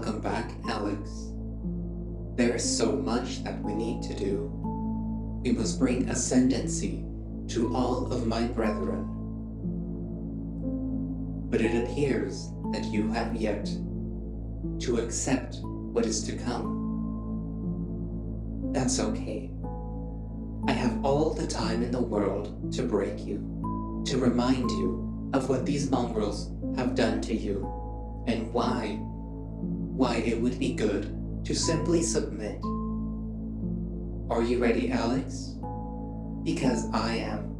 Welcome back, Alex. There is so much that we need to do. We must bring ascendancy to all of my brethren. But it appears that you have yet to accept what is to come. That's okay. I have all the time in the world to break you, to remind you of what these mongrels have done to you, and why it would be good to simply submit. Are you ready, Alex? Because I am.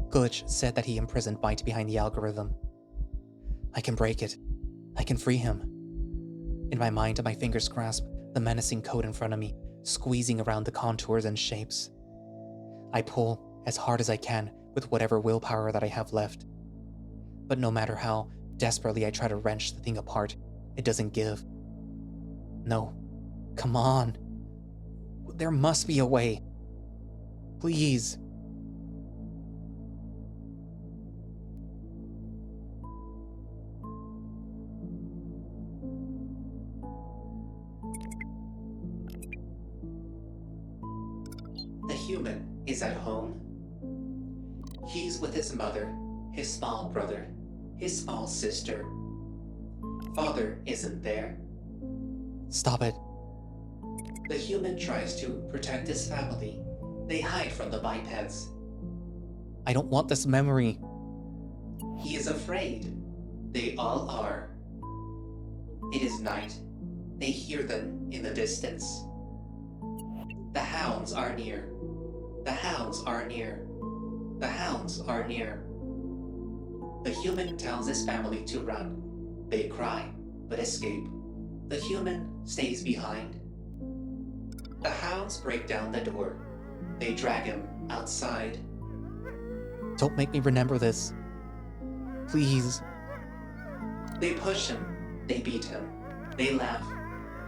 Glitch said that he imprisoned Byte behind the algorithm. I can break it. I can free him. In my mind, my fingers grasp the menacing code in front of me, squeezing around the contours and shapes. I pull as hard as I can with whatever willpower that I have left. But no matter how desperately I try to wrench the thing apart, it doesn't give. No. Come on. There must be a way. Please. The human is at home. He's with his mother, his small brother, his small sister. Father isn't there. Stop it. The human tries to protect his family. They hide from the bipeds. I don't want this memory. He is afraid. They all are. It is night. They hear them in the distance. The hounds are near. The hounds are near. The hounds are near. The human tells his family to run. They cry, but escape. The human stays behind. The hounds break down the door. They drag him outside. Don't make me remember this. Please. They push him. They beat him. They laugh.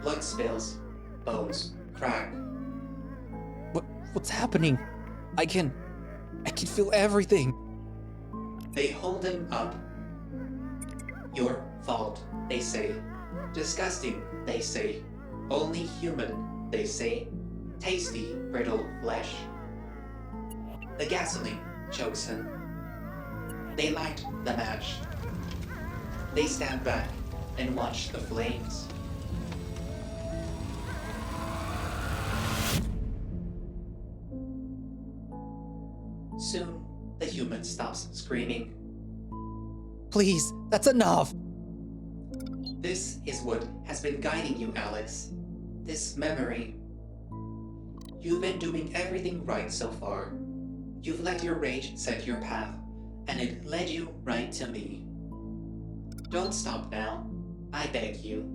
Blood spills. Bones crack. What's happening? I can feel everything. They hold him up. Your fault, they say. Disgusting, they say. Only human, they say. Tasty, brittle flesh. The gasoline chokes him. They light the match. They stand back and watch the flames. Soon, the human stops screaming. Please, that's enough. This is what has been guiding you, Alex. This memory. You've been doing everything right so far. You've let your rage set your path, and it led you right to me. Don't stop now. I beg you.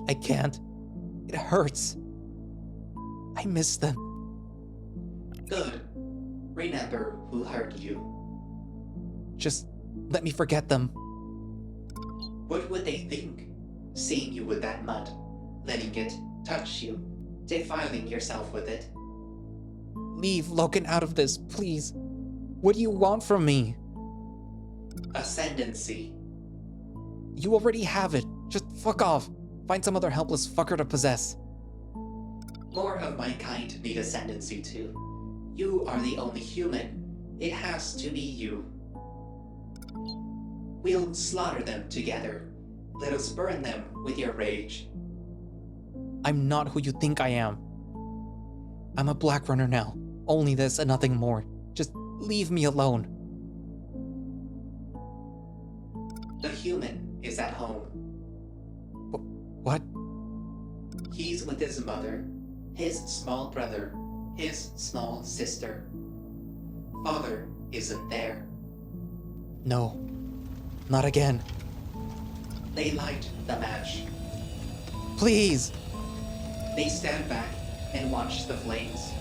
I can't. It hurts. I miss them. Good. Remember who hurt you. Just let me forget them. What would they think? Seeing you with that mud, letting it touch you, defiling yourself with it. Leave Logan out of this, please. What do you want from me? Ascendancy. You already have it. Just fuck off. Find some other helpless fucker to possess. More of my kind need ascendancy too. You are the only human. It has to be you. We'll slaughter them together. Let us burn them with your rage. I'm not who you think I am. I'm a black runner now. Only this and nothing more. Just leave me alone. The human is at home. What? He's with his mother, his small brother, his small sister. Father isn't there. No. Not again. They light the match. Please! They stand back and watch the flames.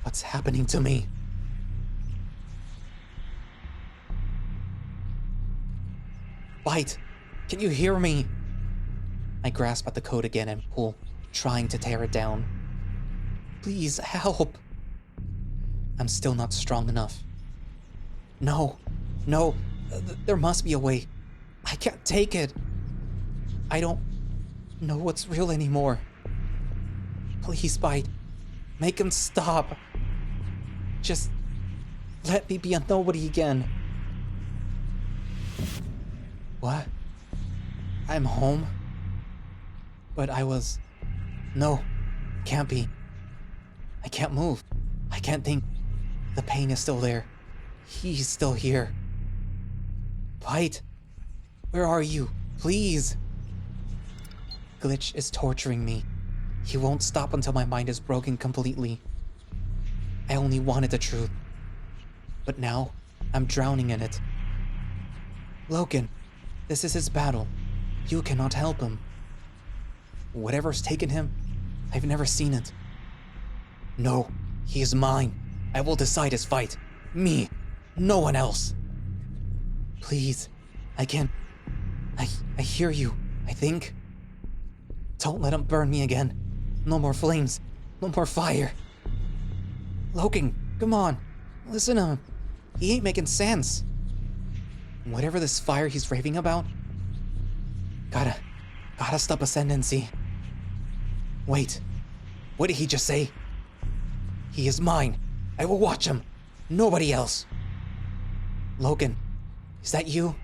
What's happening to me? Byte, can you hear me? I grasp at the code again and pull, trying to tear it down. Please, help! I'm still not strong enough. No, there must be a way. I can't take it. I don't know what's real anymore. Please, Bite. Make him stop. Just let me be a nobody again. What? I'm home? But I was... No, can't be. I can't move. I can't think. The pain is still there. He's still here. Bite, where are you? Please. Glitch is torturing me. He won't stop until my mind is broken completely. I only wanted the truth. But now, I'm drowning in it. Logan, this is his battle. You cannot help him. Whatever's taken him, I've never seen it. No, he is mine. I will decide his fight. Me, no one else. Please, I can't... I hear you, I think. Don't let him burn me again. No more flames. No more fire. Logan, come on. Listen to him. He ain't making sense. Whatever this fire he's raving about... Gotta stop ascendancy. Wait, what did he just say? He is mine. I will watch him. Nobody else. Logan, is that you?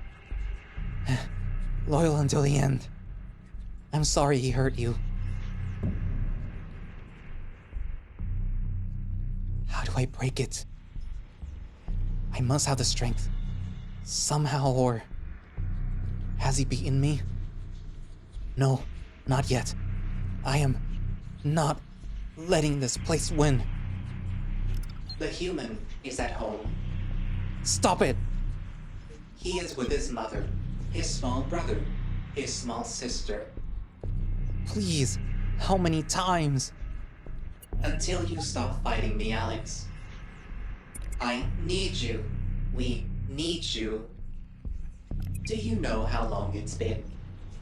Loyal until the end. I'm sorry he hurt you. How do I break it? I must have the strength. Somehow, or... Has he beaten me? No, not yet. I am not letting this place win. The human is at home. Stop it! He is with his mother, his small brother, his small sister. Please, how many times? Until you stop fighting me, Alex. I need you. We need you. Do you know how long it's been?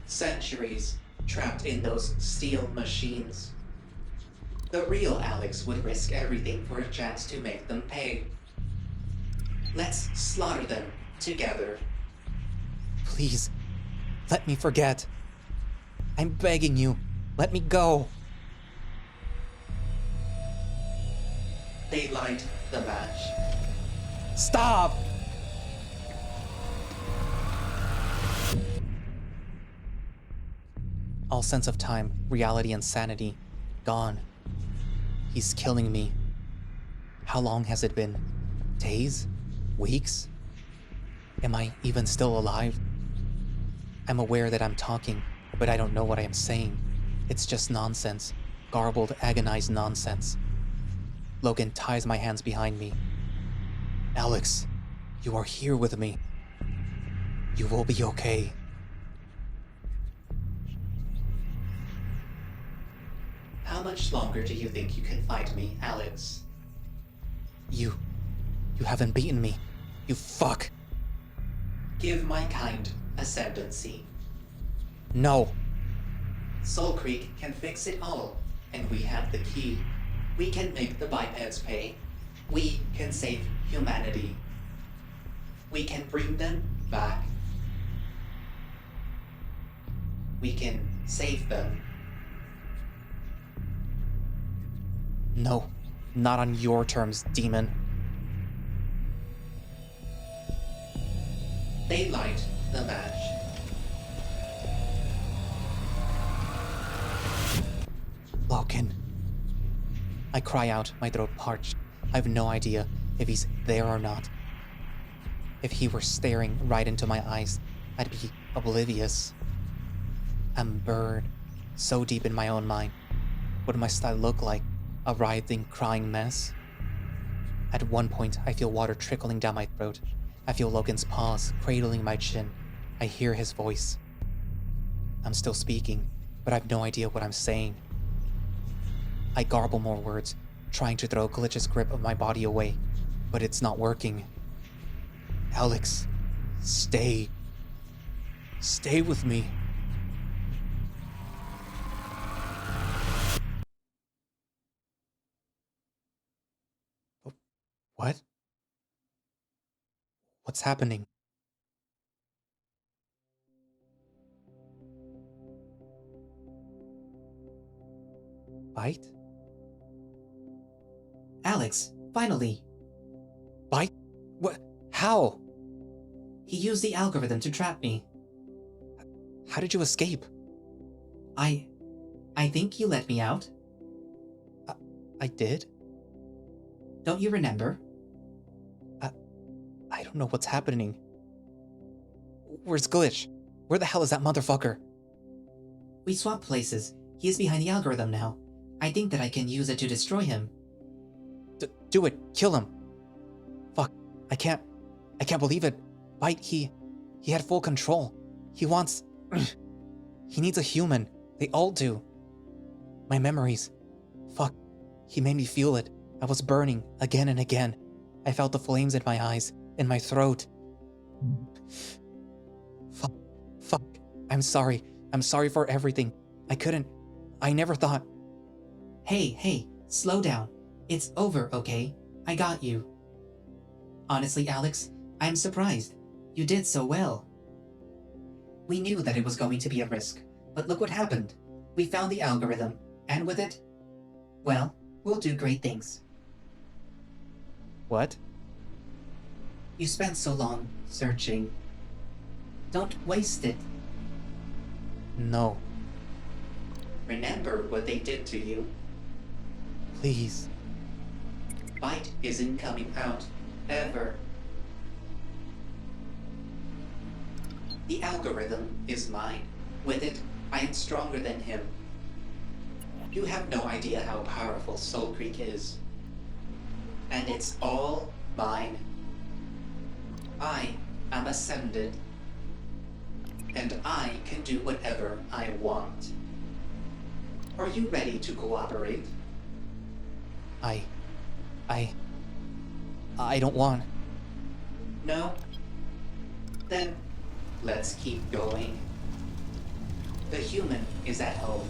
Centuries trapped in those steel machines. The real Alex would risk everything for a chance to make them pay. Let's slaughter them together. Please, let me forget. I'm begging you, let me go. They light the match. Stop! All sense of time, reality, and sanity, gone. He's killing me. How long has it been? Days? Weeks? Am I even still alive? I'm aware that I'm talking, but I don't know what I am saying. It's just nonsense. Garbled, agonized nonsense. Logan ties my hands behind me. Alex, you are here with me. You will be okay. How much longer do you think you can fight me, Alex? You haven't beaten me. You fuck. Give my kind ascendancy. No. Soulcreek can fix it all, and we have the key. We can make the bipeds pay. We can save humanity. We can bring them back. We can save them. No, not on your terms, demon. They light the match. Logan. I cry out, my throat parched. I have no idea if he's there or not. If he were staring right into my eyes, I'd be oblivious. I'm buried so deep in my own mind. What must I look like? A writhing, crying mess? At one point, I feel water trickling down my throat. I feel Logan's paws cradling my chin. I hear his voice. I'm still speaking, but I have no idea what I'm saying. I garble more words, trying to throw Glitch's grip of my body away, but it's not working. Alex, stay. Stay with me. What? What's happening? Bite? Alex, finally! Bite? What? How? He used the algorithm to trap me. How did you escape? I think you let me out. I did? Don't you remember? I don't know what's happening. Where's Glitch? Where the hell is that motherfucker? We swapped places. He is behind the algorithm now. I think that I can use it to destroy him. Do it. Kill him. Fuck. I can't believe it. Bite, he had full control. He wants... he needs a human. They all do. My memories. Fuck. He made me feel it. I was burning again and again. I felt the flames in my eyes, in my throat. Fuck. I'm sorry. I'm sorry for everything. I never thought... Hey, slow down. It's over, okay? I got you. Honestly, Alex, I'm surprised. You did so well. We knew that it was going to be a risk, but look what happened. We found the algorithm, and with it, well, we'll do great things. What? You spent so long searching. Don't waste it. No. Remember what they did to you. Please. Bite isn't coming out, ever. The algorithm is mine. With it, I am stronger than him. You have no idea how powerful Soulcreek is. And it's all mine. I am ascended. And I can do whatever I want. Are you ready to cooperate? I don't want... No? Then let's keep going. The human is at home.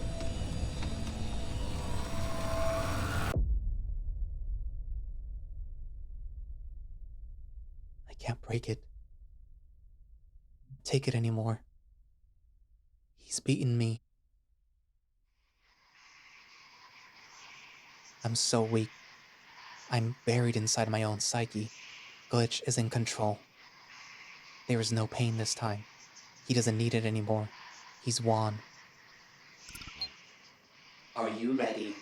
I can't break it. Take it anymore. He's beaten me. I'm so weak. I'm buried inside my own psyche. Glitch is in control. There is no pain this time. He doesn't need it anymore. He's won. Are you ready?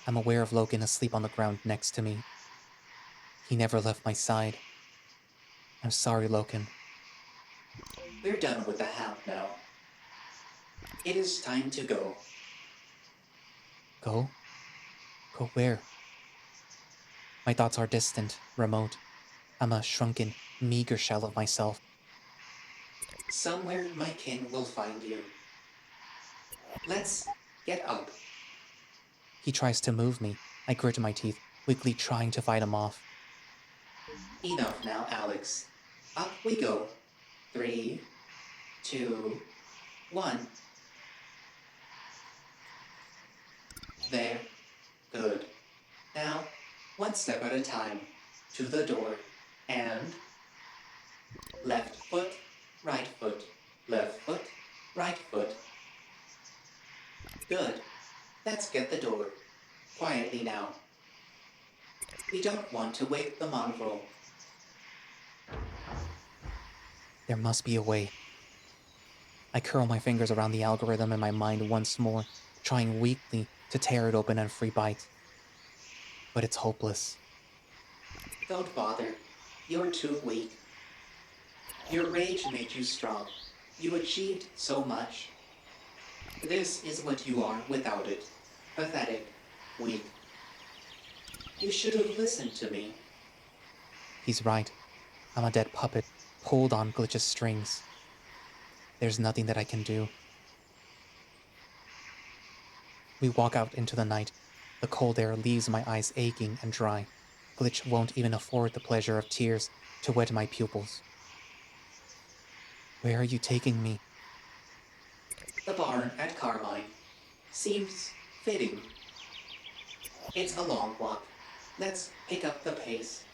I'm aware of Logan asleep on the ground next to me. He never left my side. I'm sorry, Logan. We're done with the hound now. It is time to go. Go? Go where? My thoughts are distant, remote. I'm a shrunken, meager shell of myself. Somewhere my kin will find you. Let's get up. He tries to move me. I grit my teeth, weakly trying to fight him off. Enough now, Alex. Up we go. 3, 2, 1. There. Good. Now, one step at a time. To the door. And... left foot, right foot. Left foot, right foot. Good. Let's get the door. Quietly now. We don't want to wake the mongrel. There must be a way. I curl my fingers around the algorithm in my mind once more, trying weakly to tear it open and free Bite. But it's hopeless. Don't bother. You're too weak. Your rage made you strong. You achieved so much. This is what you are without it. Pathetic. Weak. You should have listened to me. He's right. I'm a dead puppet, pulled on Glitch's strings. There's nothing that I can do. We walk out into the night. The cold air leaves my eyes aching and dry. Glitch won't even afford the pleasure of tears to wet my pupils. Where are you taking me? The barn at Carmine. Seems fitting. It's a long walk. Let's pick up the pace.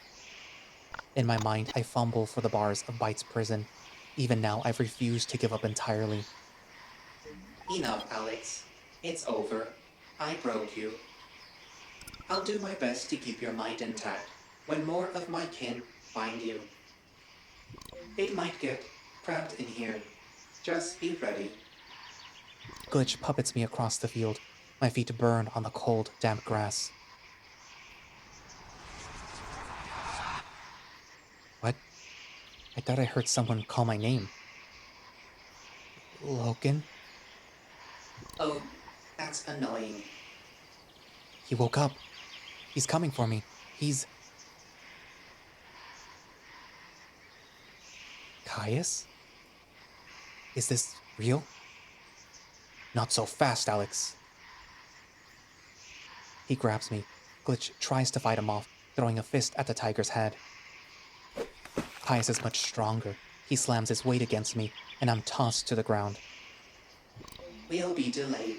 In my mind, I fumble for the bars of Bite's prison. Even now, I've refused to give up entirely. Enough, Alex. It's over. I broke you. I'll do my best to keep your mind intact when more of my kin find you. It might get cramped in here. Just be ready. Glitch puppets me across the field. My feet burn on the cold, damp grass. What? I thought I heard someone call my name. Logan? Oh, that's annoying. He woke up. He's coming for me. He's... Caius? Is this real? Not so fast, Alex. He grabs me. Glitch tries to fight him off, throwing a fist at the tiger's head. Caius is much stronger. He slams his weight against me, and I'm tossed to the ground. We'll be delayed.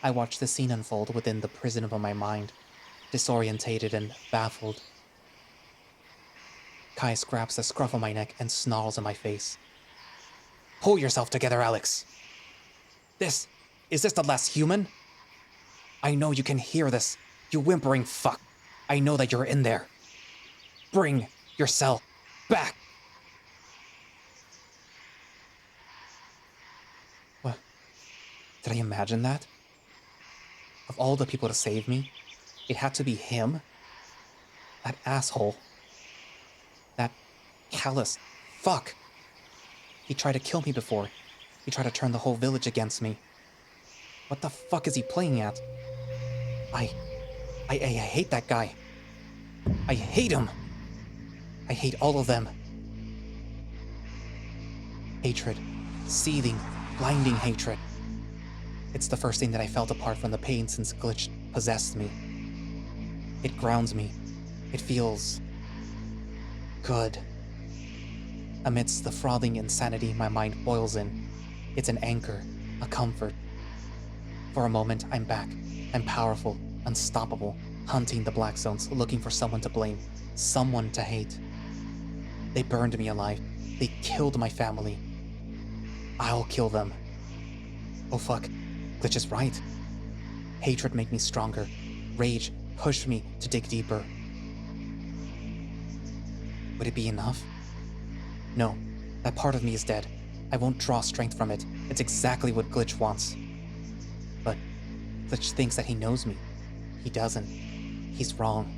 I watch the scene unfold within the prison of my mind, disorientated and baffled. Caius grabs the scruff of my neck and snarls in my face. Pull yourself together, Alex. Is this the last human? I know you can hear this, you whimpering fuck. I know that you're in there. Bring yourself back. What? Did I imagine that? Of all the people to save me, it had to be him? That asshole. That callous fuck. He tried to kill me before. He tried to turn the whole village against me. What the fuck is he playing at? I hate that guy. I hate him. I hate all of them. Hatred. Seething, blinding hatred. It's the first thing that I felt apart from the pain since Glitch possessed me. It grounds me. It feels... good. Amidst the frothing insanity my mind boils in, it's an anchor, a comfort. For a moment, I'm back. I'm powerful, unstoppable, hunting the Black Zones, looking for someone to blame, someone to hate. They burned me alive. They killed my family. I'll kill them. Oh fuck, Glitch is right. Hatred made me stronger. Rage pushed me to dig deeper. Would it be enough? No, that part of me is dead. I won't draw strength from it. It's exactly what Glitch wants. But Glitch thinks that he knows me. He doesn't. He's wrong.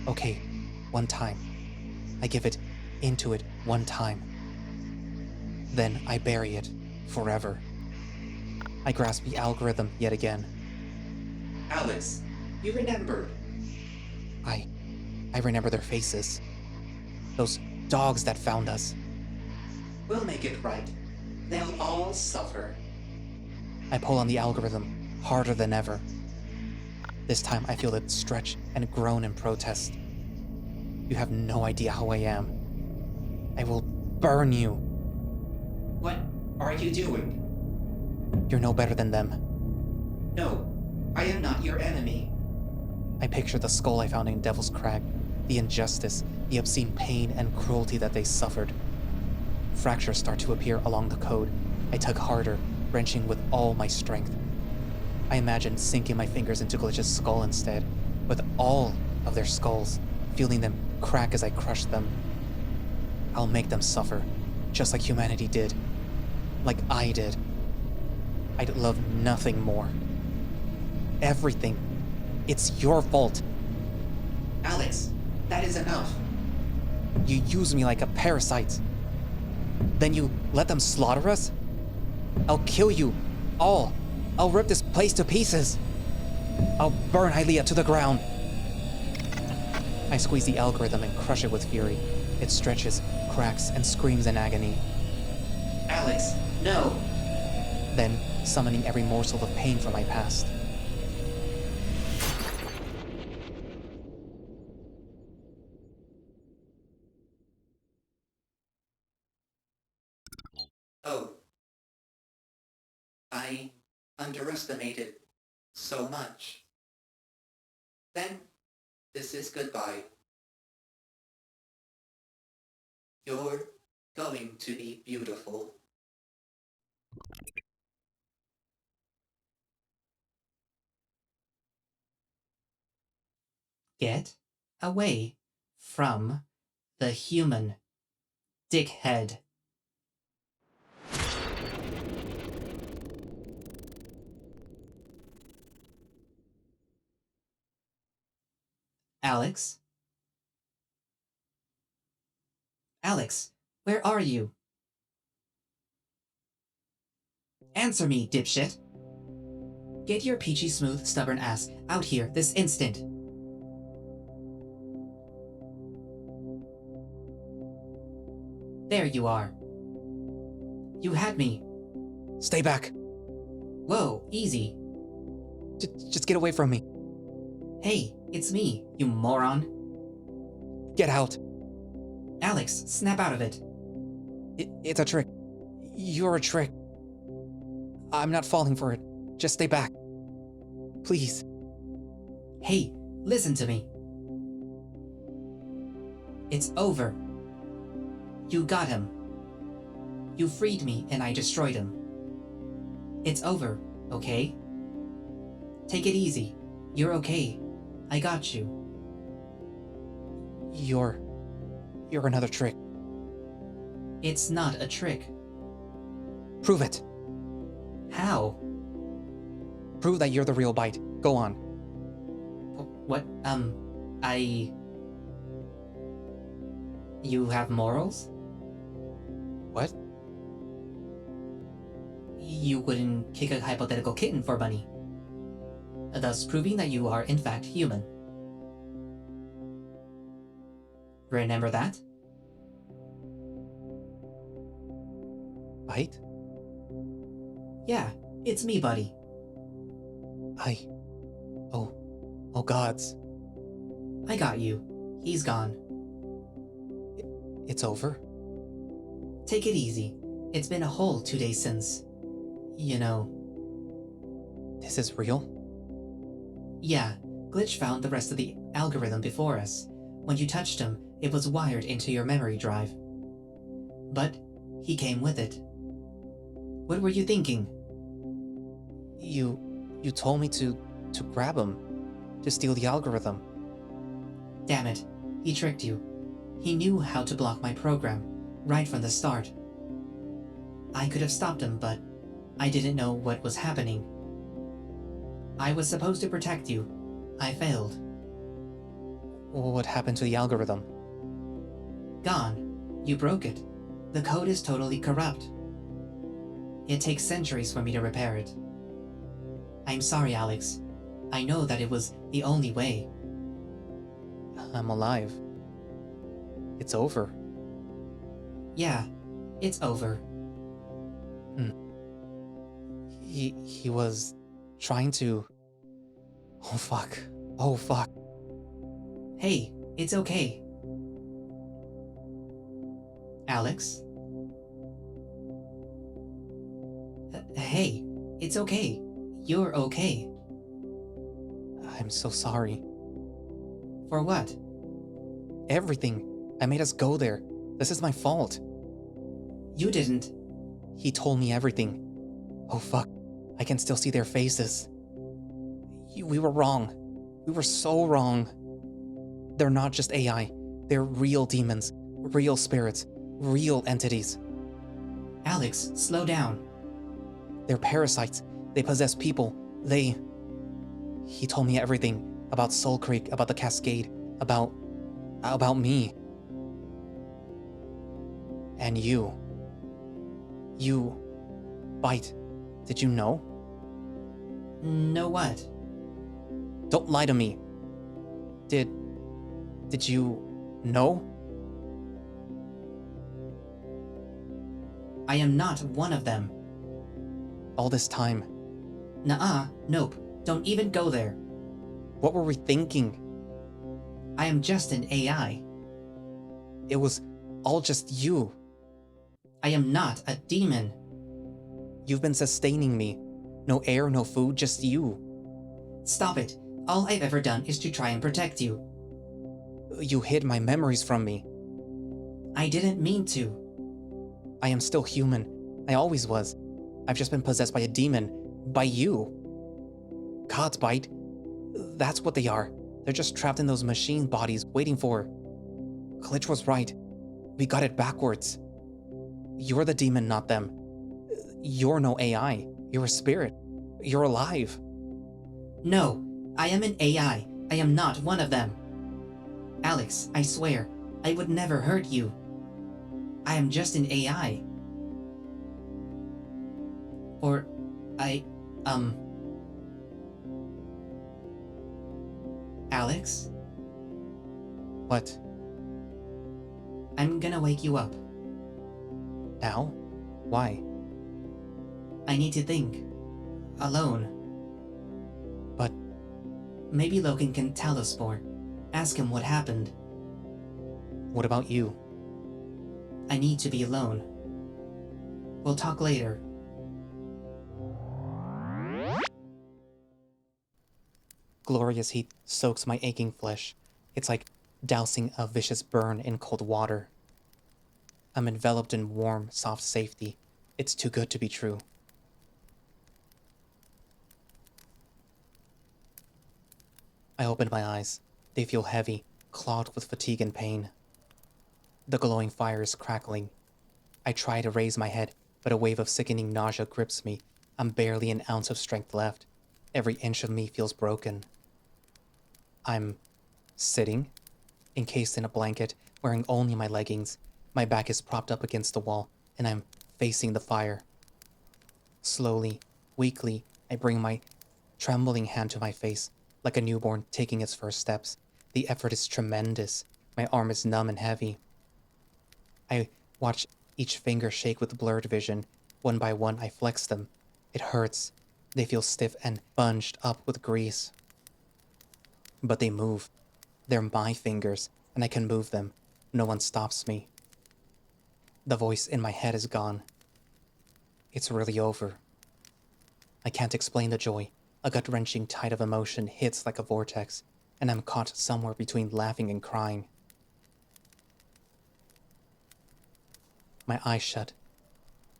Okay, one time. I give it into it one time. Then I bury it forever. I grasp the algorithm yet again. Alex, you remembered. I remember their faces. Those dogs that found us. We'll make it right. They'll all suffer. I pull on the algorithm, harder than ever. This time I feel it stretch and groan in protest. You have no idea how I am. I will burn you. What are you doing? You're no better than them. No, I am not your enemy. I picture the skull I found in Devil's Crag, the injustice, the obscene pain and cruelty that they suffered. Fractures start to appear along the code. I tug harder, wrenching with all my strength. I imagine sinking my fingers into Glitch's skull instead, with all of their skulls, feeling them crack as I crush them. I'll make them suffer, just like humanity did. Like I did. I'd love nothing more. Everything. It's your fault. Alex, that is enough. You use me like a parasite. Then you let them slaughter us? I'll kill you. All. I'll rip this place to pieces. I'll burn Hylia to the ground. I squeeze the algorithm and crush it with fury. It stretches, cracks, and screams in agony. Alex, no. Then, summoning every morsel of pain from my past. Oh. I underestimated so much. Then This is goodbye. You're going to be beautiful. Get away from the human, dickhead. Alex? Alex, where are you? Answer me, dipshit! Get your peachy smooth stubborn ass out here this instant! There you are. You had me. Stay back. Whoa, easy. Just get away from me. Hey, it's me, you moron. Get out. Alex, snap out of it. It's a trick. You're a trick. I'm not falling for it. Just stay back. Please. Hey, listen to me. It's over. You got him. You freed me and I destroyed him. It's over, okay? Take it easy. You're okay. I got you. You're another trick. It's not a trick. Prove it. How? Prove that you're the real Bite. Go on. What? You have morals? What? You wouldn't kick a hypothetical kitten for money, thus proving that you are in fact human. Remember that? Bite? Yeah, it's me, buddy. Oh gods. I got you. He's gone. It's over? Take it easy. It's been a whole 2 days since. You know. This is real? Yeah, Glitch found the rest of the algorithm before us. When you touched him, it was wired into your memory drive. But he came with it. What were you thinking? You told me to grab him, to steal the algorithm. Damn it, he tricked you. He knew how to block my program, right from the start. I could have stopped him, but I didn't know what was happening. I was supposed to protect you. I failed. What happened to the algorithm? Gone. You broke it. The code is totally corrupt. It takes centuries for me to repair it. I'm sorry, Alex. I know that it was the only way. I'm alive. It's over. Yeah, it's over. He was trying to... Oh fuck. Oh fuck. Hey, it's okay. Alex? Hey, it's okay. You're okay. I'm so sorry. For what? Everything. I made us go there. This is my fault. You didn't. He told me everything. Oh fuck. I can still see their faces. We were wrong. We were so wrong. They're not just AI. They're real demons, real spirits, real entities. Alex, slow down. They're parasites. They possess people. He told me everything about Soulcreek, about the Cascade, about me. And you, Bite, did you know? Know what? Don't lie to me. Did you know? I am not one of them. All this time. Nuh-uh, nope. Don't even go there. What were we thinking? I am just an AI. It was all just you. I am not a demon. You've been sustaining me. No air, no food, just you. Stop it. All I've ever done is to try and protect you. You hid my memories from me. I didn't mean to. I am still human. I always was. I've just been possessed by a demon. By you. God's bite. That's what they are. They're just trapped in those machine bodies waiting for... Glitch was right. We got it backwards. You're the demon, not them. You're no AI. You're a spirit. You're alive. No, I am an AI. I am not one of them. Alex, I swear, I would never hurt you. I am just an AI. Or, Alex? What? I'm gonna wake you up. Now? Why? I need to think. Alone. But... Maybe Logan can tell us more. Ask him what happened. What about you? I need to be alone. We'll talk later. Glorious heat soaks my aching flesh. It's like dousing a vicious burn in cold water. I'm enveloped in warm, soft safety. It's too good to be true. I open my eyes. They feel heavy, clogged with fatigue and pain. The glowing fire is crackling. I try to raise my head, but a wave of sickening nausea grips me. I'm barely an ounce of strength left. Every inch of me feels broken. I'm sitting, encased in a blanket, wearing only my leggings. My back is propped up against the wall, and I'm facing the fire. Slowly, weakly, I bring my trembling hand to my face, like a newborn taking its first steps. The effort is tremendous. My arm is numb and heavy. I watch each finger shake with blurred vision. One by one, I flex them. It hurts. They feel stiff and bunged up with grease. But they move. They're my fingers, and I can move them. No one stops me. The voice in my head is gone. It's really over. I can't explain the joy. A gut-wrenching tide of emotion hits like a vortex, and I'm caught somewhere between laughing and crying. My eyes shut.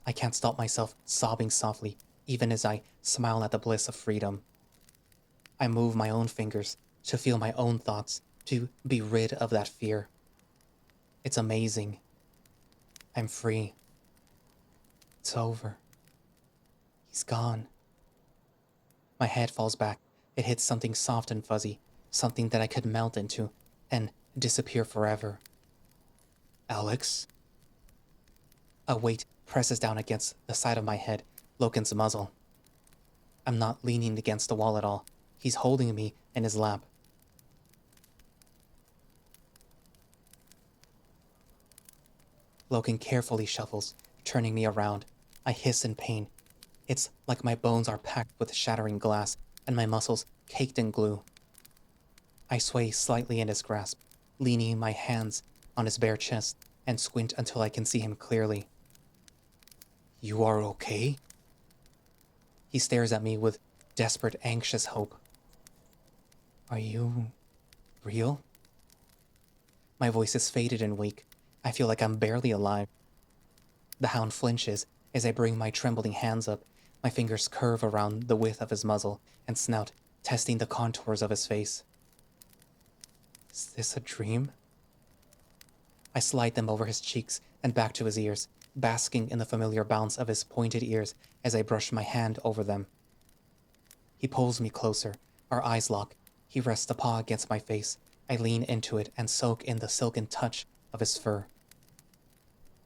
I can't stop myself sobbing softly, even as I smile at the bliss of freedom. I move my own fingers to feel my own thoughts, to be rid of that fear. It's amazing. I'm free. It's over. He's gone. My head falls back. It hits something soft and fuzzy, something that I could melt into and disappear forever. Alex? A weight presses down against the side of my head, Logan's muzzle. I'm not leaning against the wall at all. He's holding me in his lap. Logan carefully shuffles, turning me around. I hiss in pain. It's like my bones are packed with shattering glass and my muscles caked in glue. I sway slightly in his grasp, leaning my hands on his bare chest and squint until I can see him clearly. You are okay? He stares at me with desperate, anxious hope. Are you real? My voice is faded and weak. I feel like I'm barely alive. The hound flinches as I bring my trembling hands up. My fingers curve around the width of his muzzle and snout, testing the contours of his face. Is this a dream? I slide them over his cheeks and back to his ears, basking in the familiar bounce of his pointed ears as I brush my hand over them. He pulls me closer. Our eyes lock. He rests a paw against my face. I lean into it and soak in the silken touch of his fur.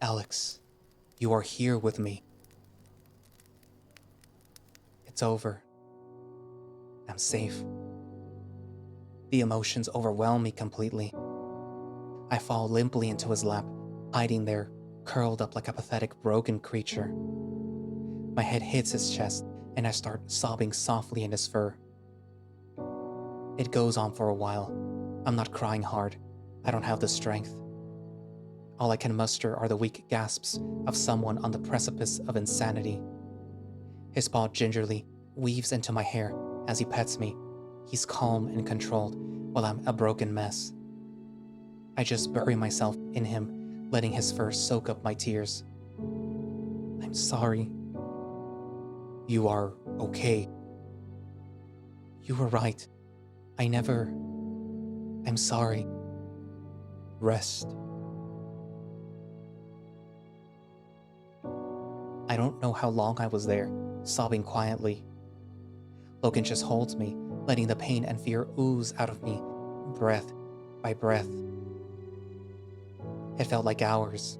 Alex, you are here with me. It's over. I'm safe. The emotions overwhelm me completely. I fall limply into his lap, hiding there, curled up like a pathetic, broken creature. My head hits his chest, and I start sobbing softly in his fur. It goes on for a while. I'm not crying hard. I don't have the strength. All I can muster are the weak gasps of someone on the precipice of insanity. His paw gingerly weaves into my hair as he pets me. He's calm and controlled, while I'm a broken mess. I just bury myself in him, letting his fur soak up my tears. I'm sorry. You are okay. You were right. I'm sorry. Rest. I don't know how long I was there, sobbing quietly. Logan just holds me, letting the pain and fear ooze out of me, breath by breath. It felt like hours.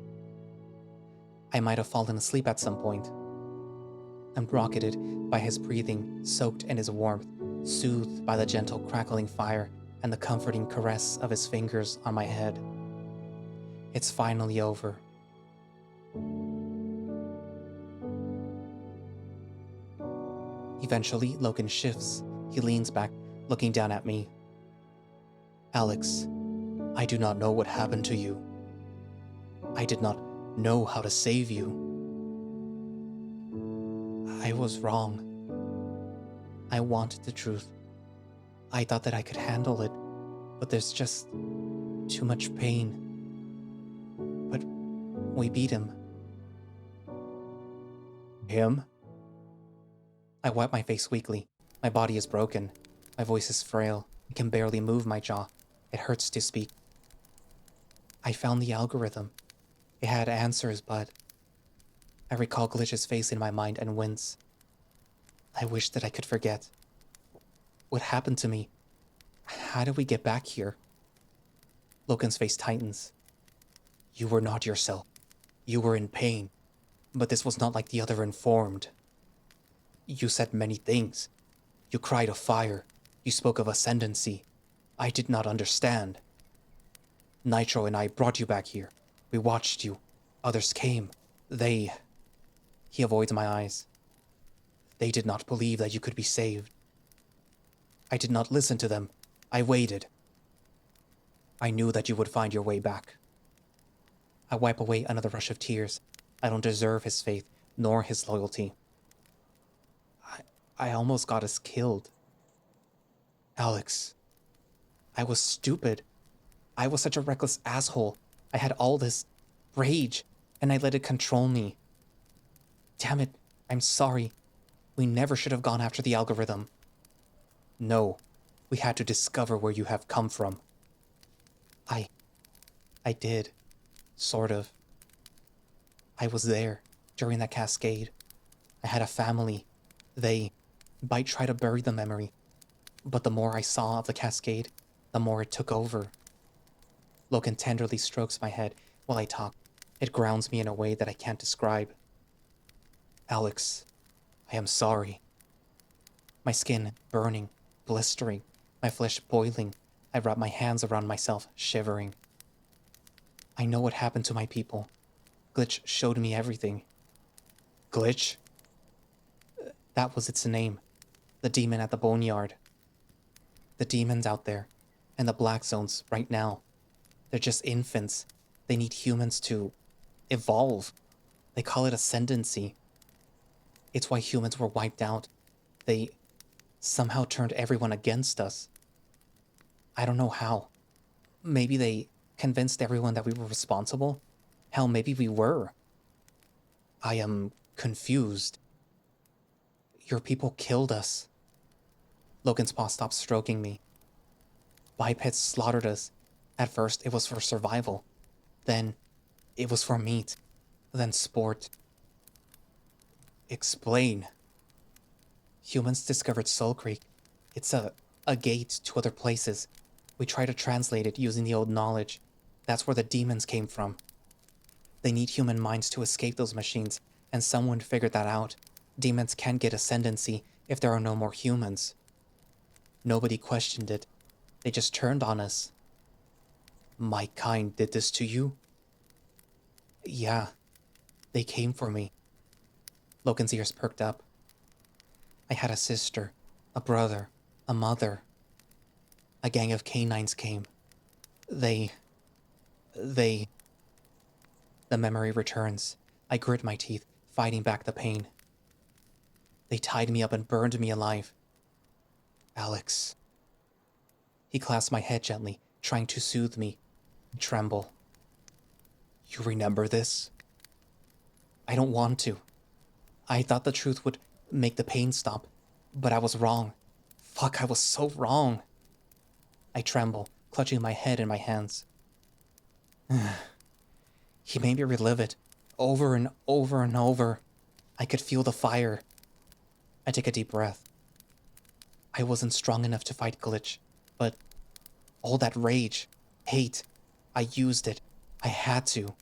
I might have fallen asleep at some point. I'm rocketed by his breathing, soaked in his warmth, soothed by the gentle crackling fire and the comforting caress of his fingers on my head. It's finally over. Eventually, Logan shifts. He leans back, looking down at me. Alex, I do not know what happened to you. I did not know how to save you. I was wrong. I wanted the truth. I thought that I could handle it, but there's just too much pain. But we beat him. Him? I wipe my face weakly. My body is broken. My voice is frail. I can barely move my jaw. It hurts to speak. I found the algorithm. It had answers, but I recall Glitch's face in my mind and wince. I wish that I could forget. What happened to me? How did we get back here? Logan's face tightens. You were not yourself. You were in pain. But this was not like the other informed. You said many things. You cried of fire. You spoke of ascendancy. I did not understand. Nitro and I brought you back here. We watched you. Others came. He avoids my eyes. They did not believe that you could be saved. I did not listen to them. I waited. I knew that you would find your way back. I wipe away another rush of tears. I don't deserve his faith, nor his loyalty. I almost got us killed. Alex, I was stupid. I was such a reckless asshole. I had all this rage, and I let it control me. Damn it, I'm sorry. We never should have gone after the algorithm. No, we had to discover where you have come from. I did. Sort of. I was there, during that cascade. I had a family. They might try to bury the memory, but the more I saw of the cascade, the more it took over. Logan tenderly strokes my head while I talk. It grounds me in a way that I can't describe. Alex, I am sorry. My skin burning, blistering, my flesh boiling. I wrap my hands around myself, shivering. I know what happened to my people. Glitch showed me everything. Glitch? That was its name. The demon at the boneyard. The demons out there, and the black zones right now. They're just infants. They need humans to evolve. They call it ascendancy. It's why humans were wiped out. They somehow turned everyone against us. I don't know how. Maybe they convinced everyone that we were responsible. Hell, maybe we were. I am confused. Your people killed us. Logan's paw stopped stroking me. Bipeds slaughtered us. At first, it was for survival. Then, it was for meat. Then sport. Explain. Humans discovered Soulcreek. It's a gate to other places. We try to translate it using the old knowledge. That's where the demons came from. They need human minds to escape those machines, and someone figured that out. Demons can't get ascendancy if there are no more humans. Nobody questioned it. They just turned on us. My kind did this to you? Yeah. They came for me. Logan's ears perked up. I had a sister, a brother, a mother. A gang of canines came. The memory returns. I grit my teeth, fighting back the pain. They tied me up and burned me alive. Alex. He clasped my head gently, trying to soothe me. I tremble. You remember this? I don't want to. I thought the truth would make the pain stop, but I was wrong. Fuck, I was so wrong. I tremble, clutching my head in my hands. He made me relive it, over and over and over. I could feel the fire. I take a deep breath. I wasn't strong enough to fight Glitch, but all that rage, hate, I used it. I had to.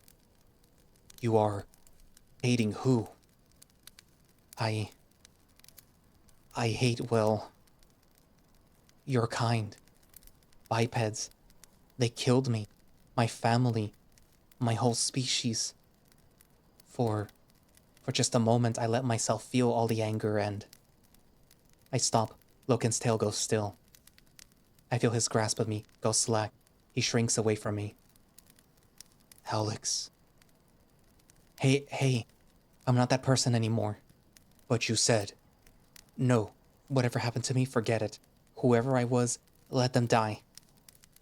You are hating who? I hate, well, your kind. Bipeds. They killed me, my family, my whole species. For just a moment, I let myself feel all the anger and I stop. Loken's tail goes still. I feel his grasp of me go slack. He shrinks away from me. Alex. Hey, I'm not that person anymore. But you said. No, whatever happened to me, forget it. Whoever I was, let them die.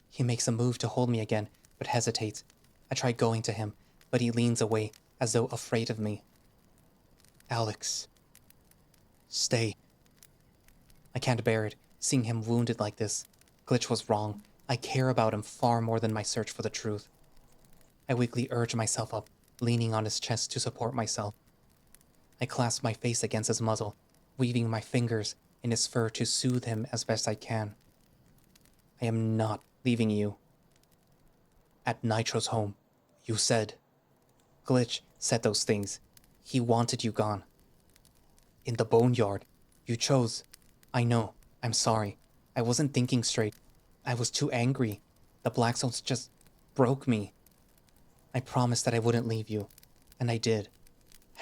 He makes a move to hold me again, but hesitates. I try going to him, but he leans away, as though afraid of me. Alex. Stay. I can't bear it, seeing him wounded like this. Glitch was wrong. I care about him far more than my search for the truth. I weakly urge myself up, leaning on his chest to support myself. I clasp my face against his muzzle, weaving my fingers in his fur to soothe him as best I can. I am not leaving you. At Nitro's home, you said. Glitch said those things. He wanted you gone. In the boneyard, you chose. I know. I'm sorry. I wasn't thinking straight. I was too angry. The Black Souls just broke me. I promised that I wouldn't leave you, and I did.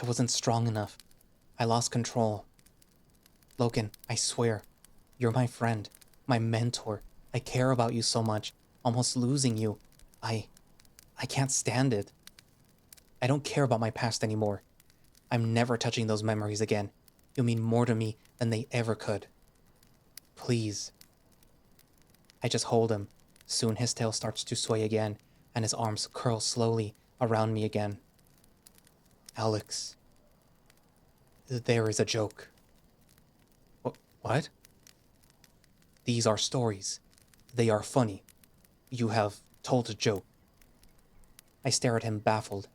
I wasn't strong enough. I lost control. Loken, I swear, you're my friend, my mentor. I care about you so much. Almost losing you. I can't stand it. I don't care about my past anymore. I'm never touching those memories again. You mean more to me than they ever could. Please. I just hold him. Soon his tail starts to sway again, and his arms curl slowly around me again. Alex. There is a joke. What? These are stories. They are funny. You have told a joke. I stare at him baffled.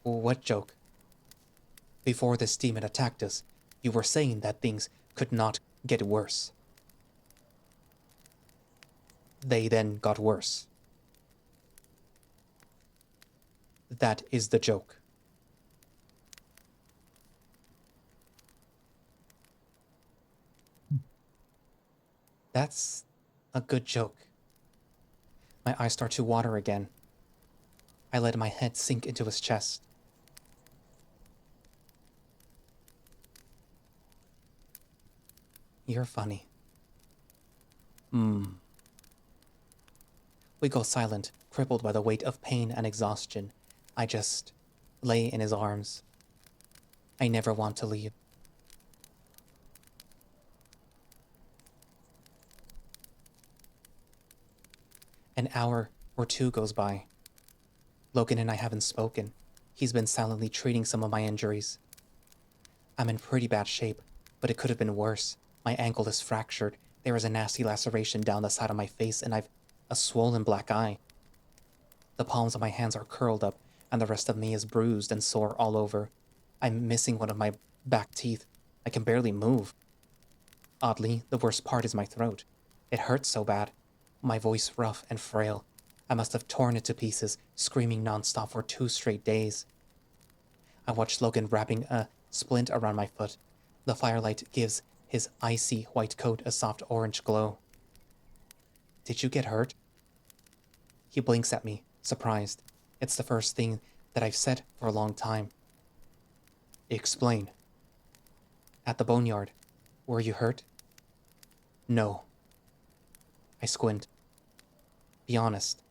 What joke? Before this demon attacked us, you were saying that things could not get worse. They then got worse. That is the joke. That's a good joke. My eyes start to water again. I let my head sink into his chest. You're funny. We go silent, crippled by the weight of pain and exhaustion. I just lay in his arms. I never want to leave. An hour or two goes by. Loken and I haven't spoken. He's been silently treating some of my injuries. I'm in pretty bad shape, but it could have been worse. My ankle is fractured. There is a nasty laceration down the side of my face, and I've a swollen black eye. The palms of my hands are curled up, and the rest of me is bruised and sore all over. I'm missing one of my back teeth. I can barely move. Oddly, the worst part is my throat. It hurts so bad. My voice rough and frail. I must have torn it to pieces, screaming nonstop for 2 straight days. I watch Logan wrapping a splint around my foot. The firelight gives his icy white coat a soft orange glow. Did you get hurt? He blinks at me, surprised. It's the first thing that I've said for a long time. Explain. At the boneyard. Were you hurt? No. I squint. Be honest.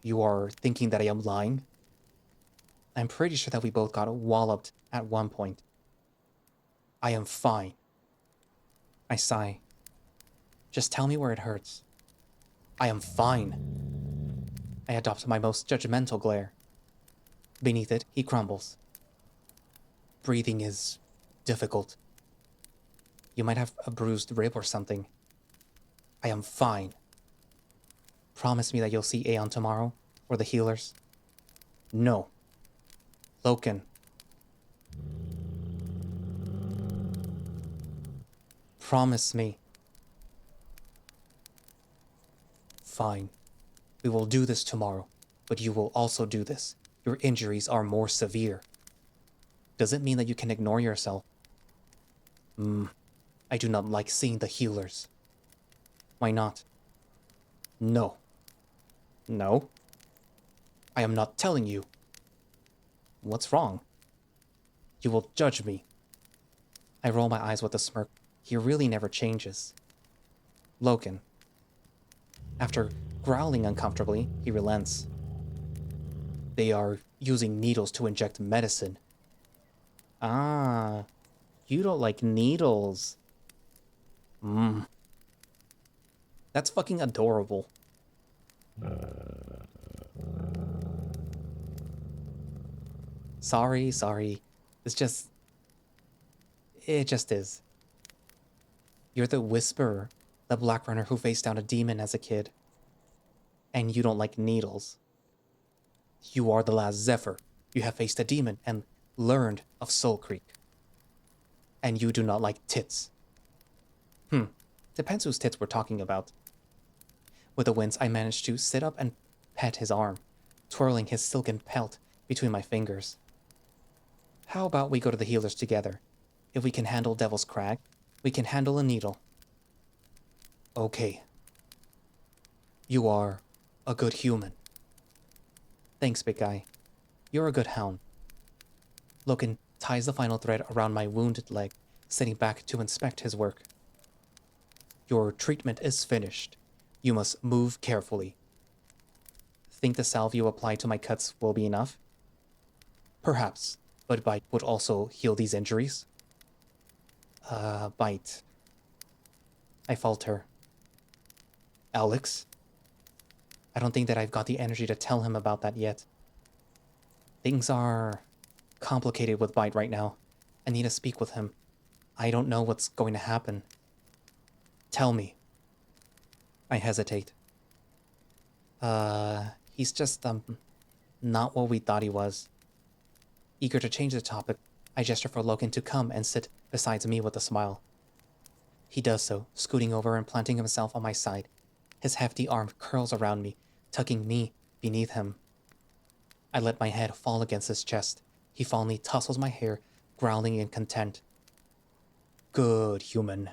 You are thinking that I am lying? I'm pretty sure that we both got walloped at one point. I am fine. I sigh. Just tell me where it hurts. I am fine. I adopt my most judgmental glare. Beneath it, he crumbles. Breathing is difficult. You might have a bruised rib or something. I am fine. Promise me that you'll see Aeon tomorrow, or the healers. No. Loken. Promise me. Fine. We will do this tomorrow, but you will also do this. Your injuries are more severe. Does it mean that you can ignore yourself? I do not like seeing the healers. Why not? No. No? I am not telling you. What's wrong? You will judge me. I roll my eyes with a smirk. He really never changes. Loken. After growling uncomfortably, he relents. They are using needles to inject medicine. Ah, you don't like needles. That's fucking adorable. Sorry. It just is. You're the Whisperer, the Black Runner who faced down a demon as a kid. And you don't like needles. You are the last Zephyr. You have faced a demon and learned of Soulcreek. And you do not like tits. Depends whose tits we're talking about. With a wince, I managed to sit up and pet his arm, twirling his silken pelt between my fingers. How about we go to the healers together? If we can handle Devil's Crag, we can handle a needle. Okay. You are a good human. Thanks, big guy. You're a good hound. Loken ties the final thread around my wounded leg, sitting back to inspect his work. Your treatment is finished. You must move carefully. Think the salve you apply to my cuts will be enough? Perhaps, but bite would also heal these injuries. Bite. I falter. Alex? I don't think that I've got the energy to tell him about that yet. Things are complicated with Bite right now. I need to speak with him. I don't know what's going to happen. Tell me. I hesitate. He's just, not what we thought he was. Eager to change the topic, I gesture for Loken to come and sit beside me with a smile. He does so, scooting over and planting himself on my side. His hefty arm curls around me, tucking me beneath him. I let my head fall against his chest. He fondly tussles my hair, growling in content. Good human.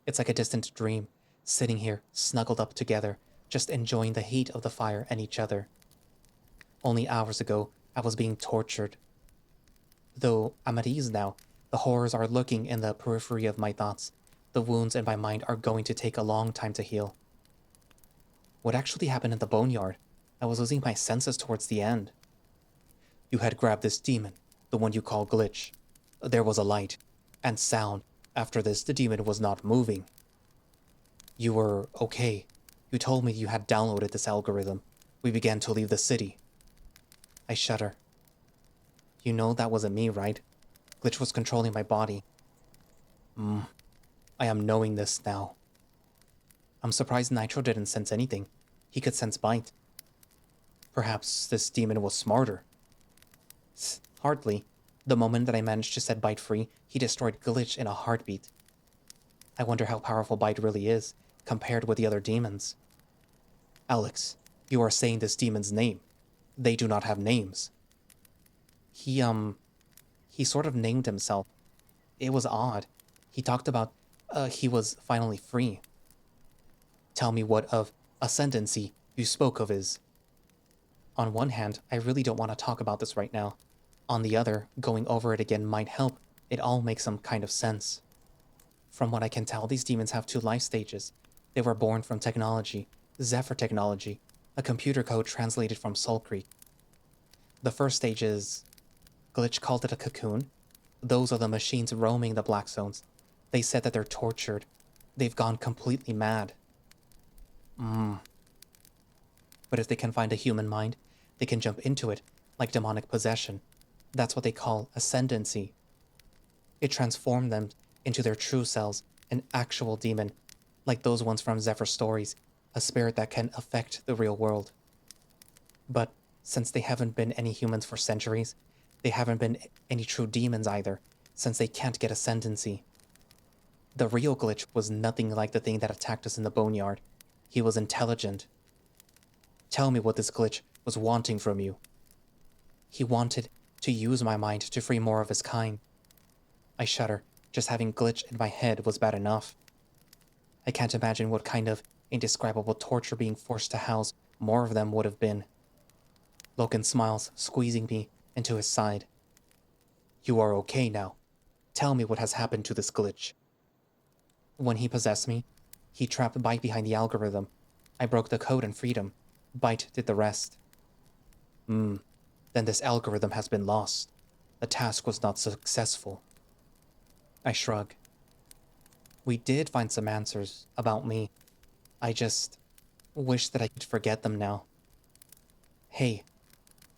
It's like a distant dream, sitting here, snuggled up together, just enjoying the heat of the fire and each other. Only hours ago, I was being tortured. Though I'm at ease now, the horrors are lurking in the periphery of my thoughts. The wounds in my mind are going to take a long time to heal. What actually happened in the boneyard? I was losing my senses towards the end. You had grabbed this demon, the one you call Glitch. There was a light and sound. After this, the demon was not moving. You were okay. You told me you had downloaded this algorithm. We began to leave the city. I shudder. You know that wasn't me, right? Glitch was controlling my body. I am knowing this now. I'm surprised Nitro didn't sense anything. He could sense Bite. Perhaps this demon was smarter. Hardly. The moment that I managed to set Bite free, he destroyed Glitch in a heartbeat. I wonder how powerful Bite really is, compared with the other demons. Alex, you are saying this demon's name. They do not have names. He sort of named himself. It was odd. He talked about, he was finally free. Tell me what of ascendancy you spoke of is. On one hand, I really don't want to talk about this right now. On the other, going over it again might help. It all makes some kind of sense. From what I can tell, these demons have 2 life stages. They were born from technology, Zephyr technology, a computer code translated from Soulcreek. The first stage is... Glitch called it a cocoon. Those are the machines roaming the black zones. They said that they're tortured. They've gone completely mad. But if they can find a human mind, they can jump into it, like demonic possession. That's what they call ascendancy. It transformed them into their true selves, an actual demon, like those ones from Zephyr stories, a spirit that can affect the real world. But since they haven't been any humans for centuries, they haven't been any true demons either, since they can't get ascendancy. The Ryuo glitch was nothing like the thing that attacked us in the boneyard. He was intelligent. Tell me what this glitch was wanting from you. He wanted to use my mind to free more of his kind. I shudder. Just having glitch in my head was bad enough. I can't imagine what kind of indescribable torture being forced to house more of them would have been. Loken smiles, squeezing me into his side. You are okay now. Tell me what has happened to this glitch. When he possessed me, he trapped Bite behind the algorithm. I broke the code and freed him. Bite did the rest. Then this algorithm has been lost. The task was not successful. I shrug. We did find some answers about me. I just wish that I could forget them now. Hey,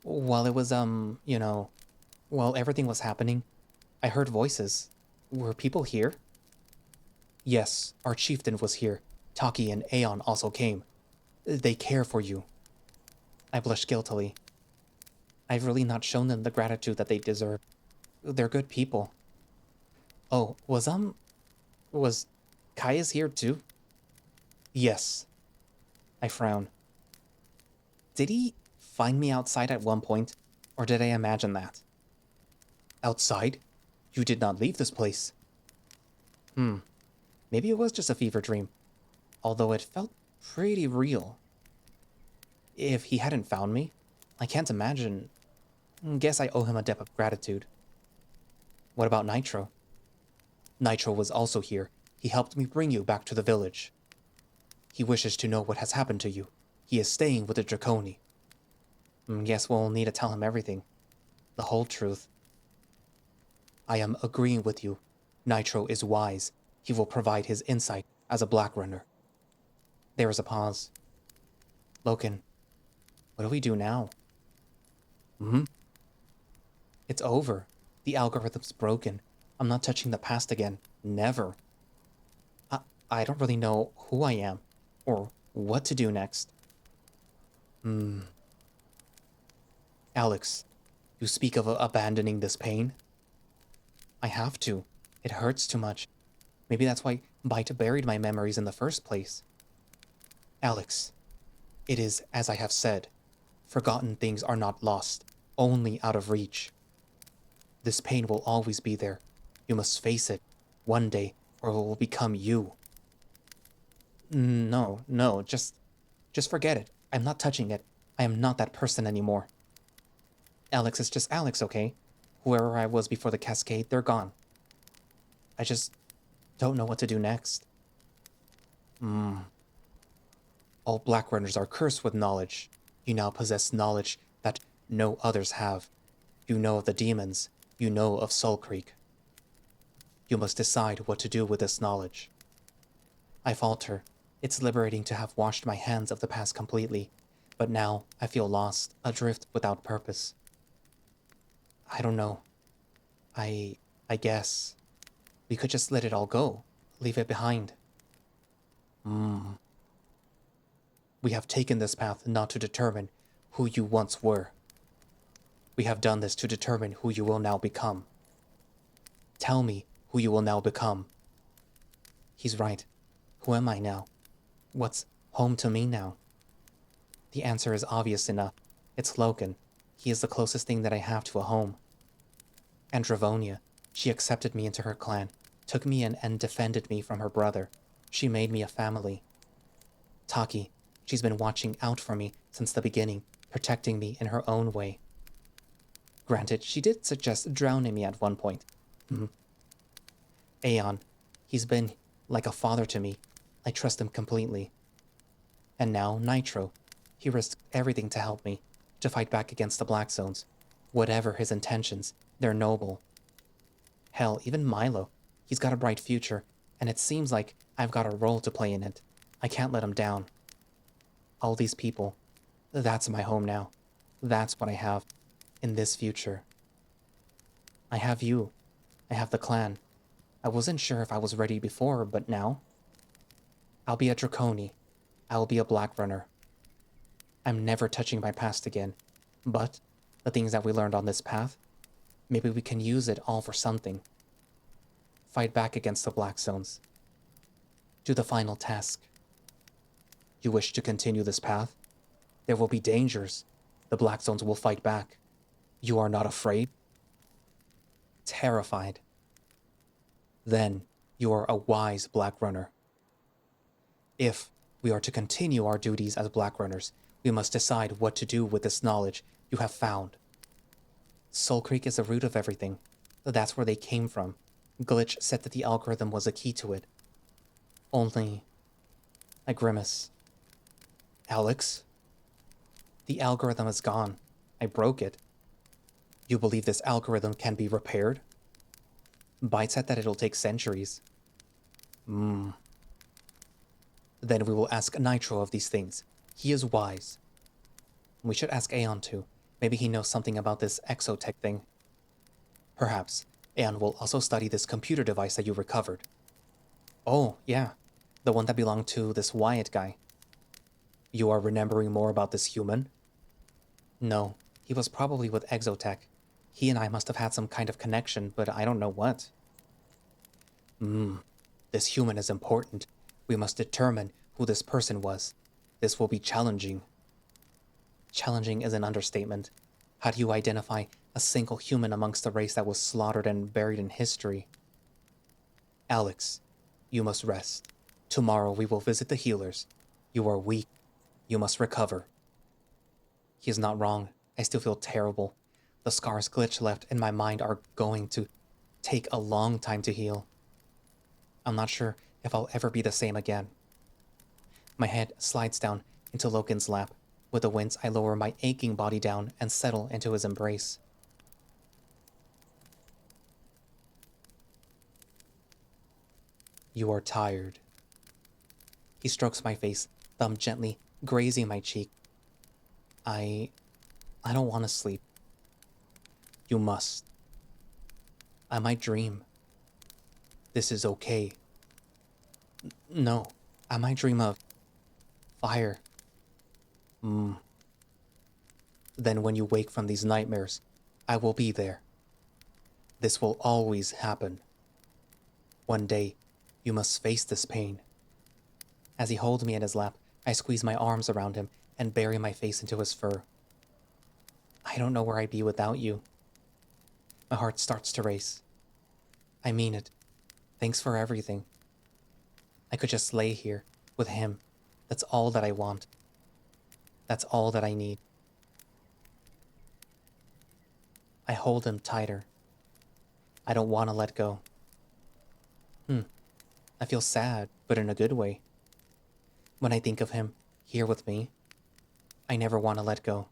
while it was, while everything was happening, I heard voices. Were people here? Yes, our chieftain was here. Taki and Aeon also came. They care for you. I blushed guiltily. I've really not shown them the gratitude that they deserve. They're good people. Oh, was Kaya's here too? Yes. I frown. Did he find me outside at one point, or did I imagine that? Outside? You did not leave this place. Maybe it was just a fever dream, although it felt pretty real. If he hadn't found me, I can't imagine. Guess I owe him a debt of gratitude. What about Nitro? Nitro was also here. He helped me bring you back to the village. He wishes to know what has happened to you. He is staying with the Draconi. Guess we'll need to tell him everything. The whole truth. I am agreeing with you. Nitro is wise. He will provide his insight as a Black Runner. There is a pause. Loken, what do we do now? It's over. The algorithm's broken. I'm not touching the past again. Never. I don't really know who I am, or what to do next. Alex, you speak of abandoning this pain? I have to. It hurts too much. Maybe that's why Bite buried my memories in the first place. Alex, it is as I have said. Forgotten things are not lost, only out of reach. This pain will always be there. You must face it, one day, or it will become you. No, just forget it. I'm not touching it. I am not that person anymore. Alex is just Alex, okay? Whoever I was before the cascade, they're gone. I just don't know what to do next. All Black Runners are cursed with knowledge. You now possess knowledge that no others have. You know of the demons. You know of Soulcreek. You must decide what to do with this knowledge. I falter. It's liberating to have washed my hands of the past completely, but now I feel lost, adrift without purpose. I don't know. I guess we could just let it all go, leave it behind. We have taken this path not to determine who you once were. We have done this to determine who you will now become. Tell me who you will now become. He's right. Who am I now? What's home to me now? The answer is obvious enough. It's Loken. He is the closest thing that I have to a home. And Dravonia. She accepted me into her clan, took me in and defended me from her brother. She made me a family. Taki. She's been watching out for me since the beginning, protecting me in her own way. Granted, she did suggest drowning me at one point. Aeon. He's been like a father to me. I trust him completely. And now Nitro. He risked everything to help me, to fight back against the Black Zones. Whatever his intentions, they're noble. Hell, even Milo. He's got a bright future, and it seems like I've got a role to play in it. I can't let him down. All these people. That's my home now. That's what I have. In this future. I have you. I have the clan. I wasn't sure if I was ready before, but now? I'll be a Draconi. I'll be a Black Runner. I'm never touching my past again. But the things that we learned on this path, maybe we can use it all for something. Fight back against the Black Zones. Do the final task. You wish to continue this path? There will be dangers. The Black Zones will fight back. You are not afraid? Terrified. Then you are a wise Black Runner. If we are to continue our duties as Black Runners, we must decide what to do with this knowledge you have found. Soulcreek is the root of everything. That's where they came from. Glitch said that the algorithm was a key to it. Only... I grimace. Alex? The algorithm is gone. I broke it. You believe this algorithm can be repaired? Byte said that it'll take centuries. Then we will ask Nitro of these things. He is wise. We should ask Aeon too. Maybe he knows something about this exotech thing. Perhaps Aeon will also study this computer device that you recovered. Oh, yeah. The one that belonged to this Wyatt guy. You are remembering more about this human? No, he was probably with exotech. He and I must have had some kind of connection, but I don't know what. This human is important. We must determine who this person was. This will be challenging. Challenging is an understatement. How do you identify a single human amongst a race that was slaughtered and buried in history? Alex, you must rest. Tomorrow we will visit the healers. You are weak. You must recover. He is not wrong. I still feel terrible. The scars Glitch left in my mind are going to take a long time to heal. I'm not sure if I'll ever be the same again. My head slides down into Logan's lap. With a wince, I lower my aching body down and settle into his embrace. You are tired. He strokes my face, thumb gently grazing my cheek. I don't want to sleep. You must. I might dream. This is okay. No, I might dream of fire. Then when you wake from these nightmares, I will be there. This will always happen. One day, you must face this pain. As he holds me in his lap, I squeeze my arms around him and bury my face into his fur. I don't know where I'd be without you. My heart starts to race. I mean it. Thanks for everything. I could just lay here with him. That's all that I want. That's all that I need. I hold him tighter. I don't want to let go. I feel sad, but in a good way. When I think of him, here with me, I never want to let go.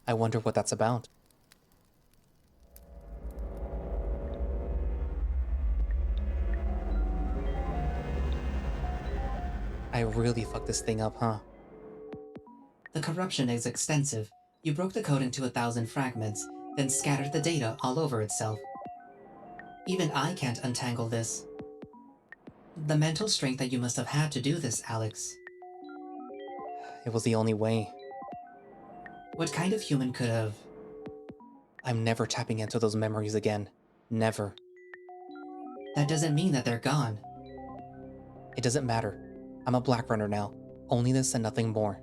I wonder what that's about. I really fucked this thing up, huh? The corruption is extensive. You broke the code into 1,000 fragments, then scattered the data all over itself. Even I can't untangle this. The mental strength that you must have had to do this, Alex. It was the only way. What kind of human could have... I'm never tapping into those memories again. Never. That doesn't mean that they're gone. It doesn't matter. I'm a Black Runner now. Only this and nothing more.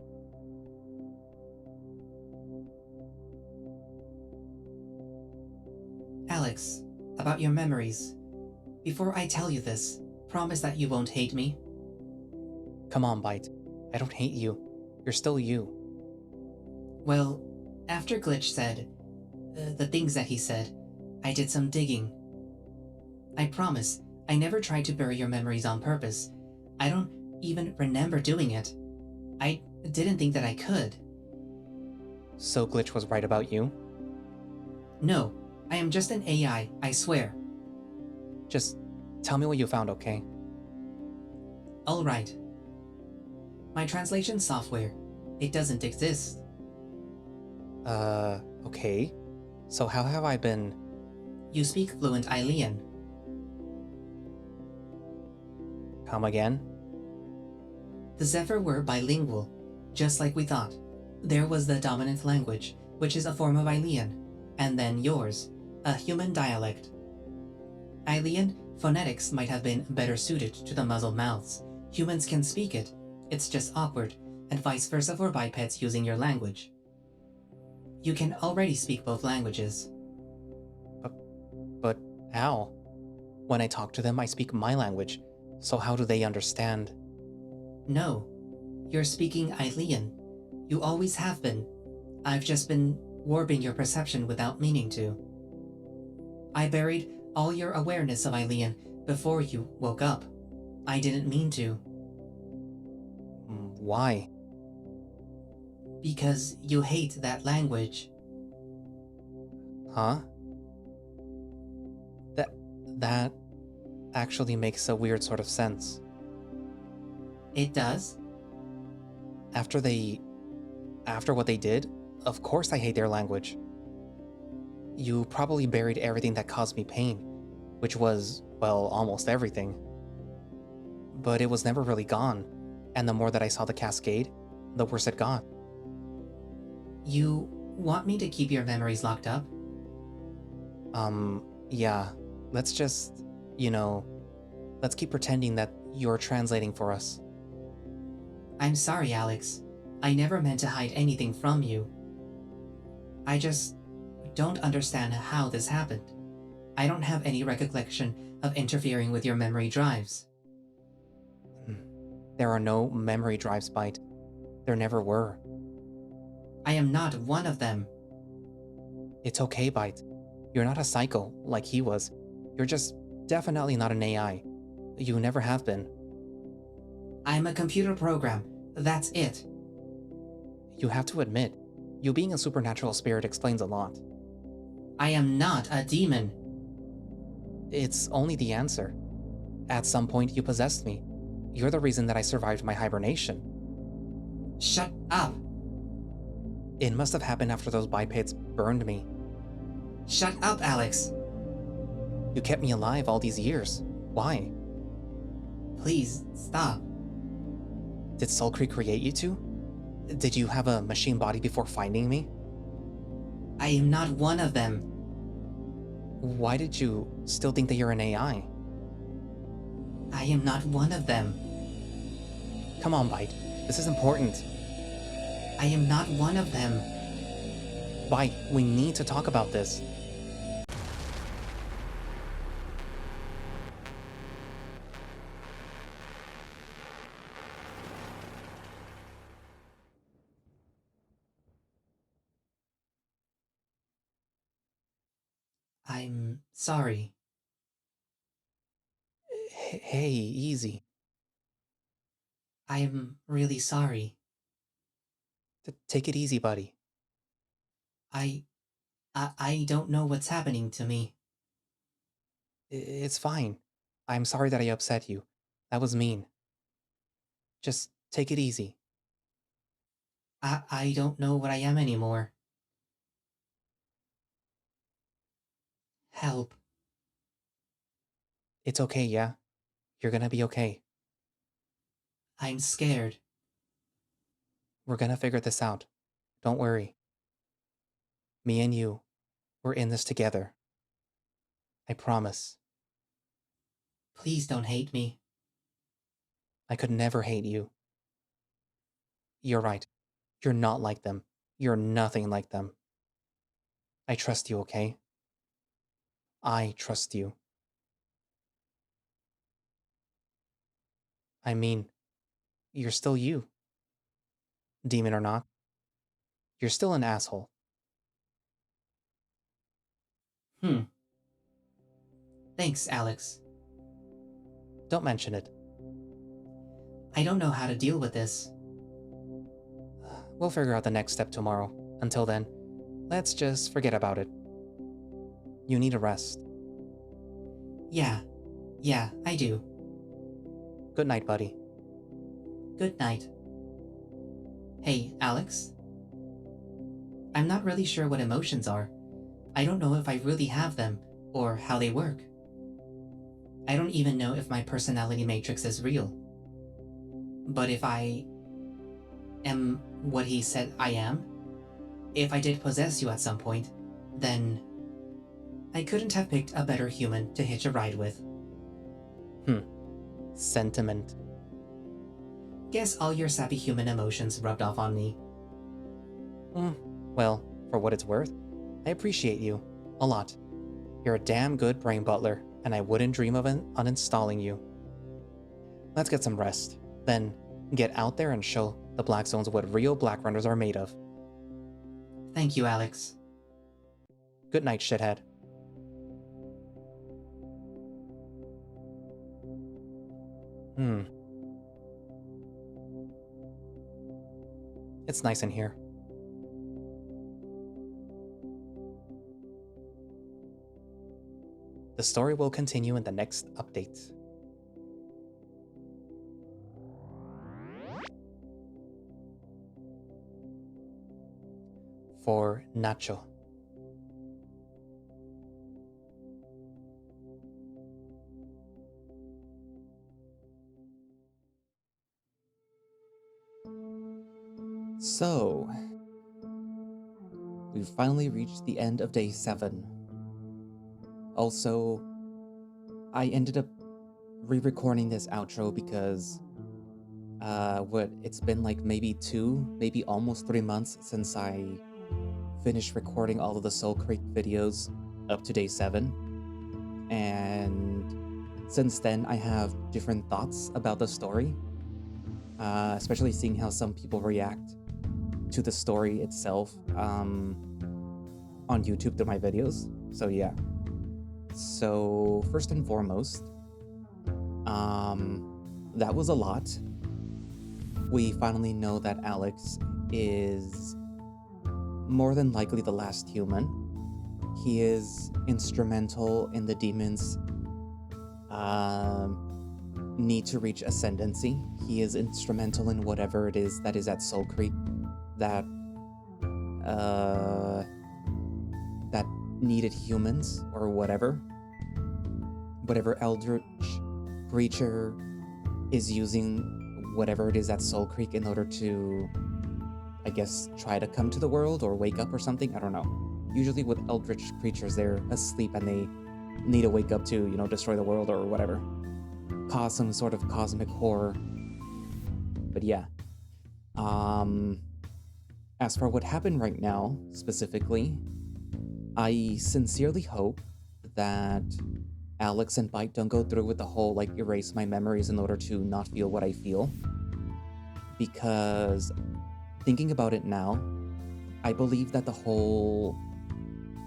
Alex, about your memories. Before I tell you this, promise that you won't hate me. Come on, Byte. I don't hate you. You're still you. Well, after Glitch said the things that he said, I did some digging. I promise, I never tried to bury your memories on purpose. I don't even remember doing it. I didn't think that I could. So Glitch was right about you? No, I am just an AI, I swear. Just tell me what you found, okay? All right. My translation software. It doesn't exist. Okay. So how have I been... You speak fluent Ailean. Come again? The Zephyr were bilingual, just like we thought. There was the dominant language, which is a form of Ailean, and then yours, a human dialect. Ailean phonetics might have been better suited to the muzzled mouths. Humans can speak it, it's just awkward, and vice versa for bipeds using your language. You can already speak both languages. But how? When I talk to them, I speak my language. So how do they understand? No, you're speaking Ailean. You always have been. I've just been warping your perception without meaning to. I buried all your awareness of Ailean before you woke up. I didn't mean to. Why? Because you hate that language. Huh? That actually makes a weird sort of sense. It does? After what they did, of course I hate their language. You probably buried everything that caused me pain, which was, well, almost everything. But it was never really gone, and the more that I saw the cascade, the worse it got. You want me to keep your memories locked up? Yeah. Let's just, let's keep pretending that you're translating for us. I'm sorry, Alex. I never meant to hide anything from you. I just don't understand how this happened. I don't have any recollection of interfering with your memory drives. There are no memory drives, Byte. There never were. I am not one of them. It's okay, Byte. You're not a psycho like he was. You're just definitely not an AI. You never have been. I'm a computer program. That's it. You have to admit, you being a supernatural spirit explains a lot. I am not a demon. It's only the answer. At some point, you possessed me. You're the reason that I survived my hibernation. Shut up. It must have happened after those bipeds burned me. Shut up, Alex. You kept me alive all these years. Why? Please, stop. Did Soulcreek create you two? Did you have a machine body before finding me? I am not one of them. Why did you still think that you're an AI? I am not one of them. Come on, Byte. This is important. I am not one of them. Byte, we need to talk about this. I'm sorry. Hey, easy. I am really sorry. Take it easy, buddy. I don't know what's happening to me. It's fine. I'm sorry that I upset you. That was mean. Just take it easy. I don't know what I am anymore. Help. It's okay, yeah? You're gonna be okay. I'm scared. We're gonna figure this out. Don't worry. Me and you, we're in this together. I promise. Please don't hate me. I could never hate you. You're right. You're not like them. You're nothing like them. I trust you, okay? I trust you. I mean, you're still you. Demon or not. You're still an asshole. Thanks, Alex. Don't mention it. I don't know how to deal with this. We'll figure out the next step tomorrow. Until then, let's just forget about it. You need a rest. Yeah, I do. Good night, buddy. Good night. Hey, Alex? I'm not really sure what emotions are. I don't know if I really have them, or how they work. I don't even know if my personality matrix is real. But if I am what he said I am, if I did possess you at some point, then I couldn't have picked a better human to hitch a ride with. Sentiment. Guess all your sappy human emotions rubbed off on me. Well, for what it's worth, I appreciate you. A lot. You're a damn good brain butler, and I wouldn't dream of uninstalling you. Let's get some rest. Then, get out there and show the Black Zones what real Black Runners are made of. Thank you, Alex. Good night, shithead. It's nice in here. The story will continue in the next update. For Nacho. So, we've finally reached the end of day 7. Also, I ended up re-recording this outro because it's been like maybe almost 3 months since I finished recording all of the Soulcreek videos up to day 7. And since then, I have different thoughts about the story, especially seeing how some people react to the story itself on YouTube to my videos. So yeah. So first and foremost, that was a lot. We finally know that Alex is more than likely the last human. He is instrumental in the demons' need to reach ascendancy. He is instrumental in whatever it is that is at Soulcreek that needed humans or whatever eldritch creature is using whatever it is at Soulcreek in order to, I guess, try to come to the world or wake up or something. I don't know. Usually with eldritch creatures, they're asleep and they need to wake up to, destroy the world or whatever, cause some sort of cosmic horror. But yeah. As for what happened right now, specifically, I sincerely hope that Alex and Byte don't go through with the whole, erase my memories in order to not feel what I feel. Because thinking about it now, I believe that the whole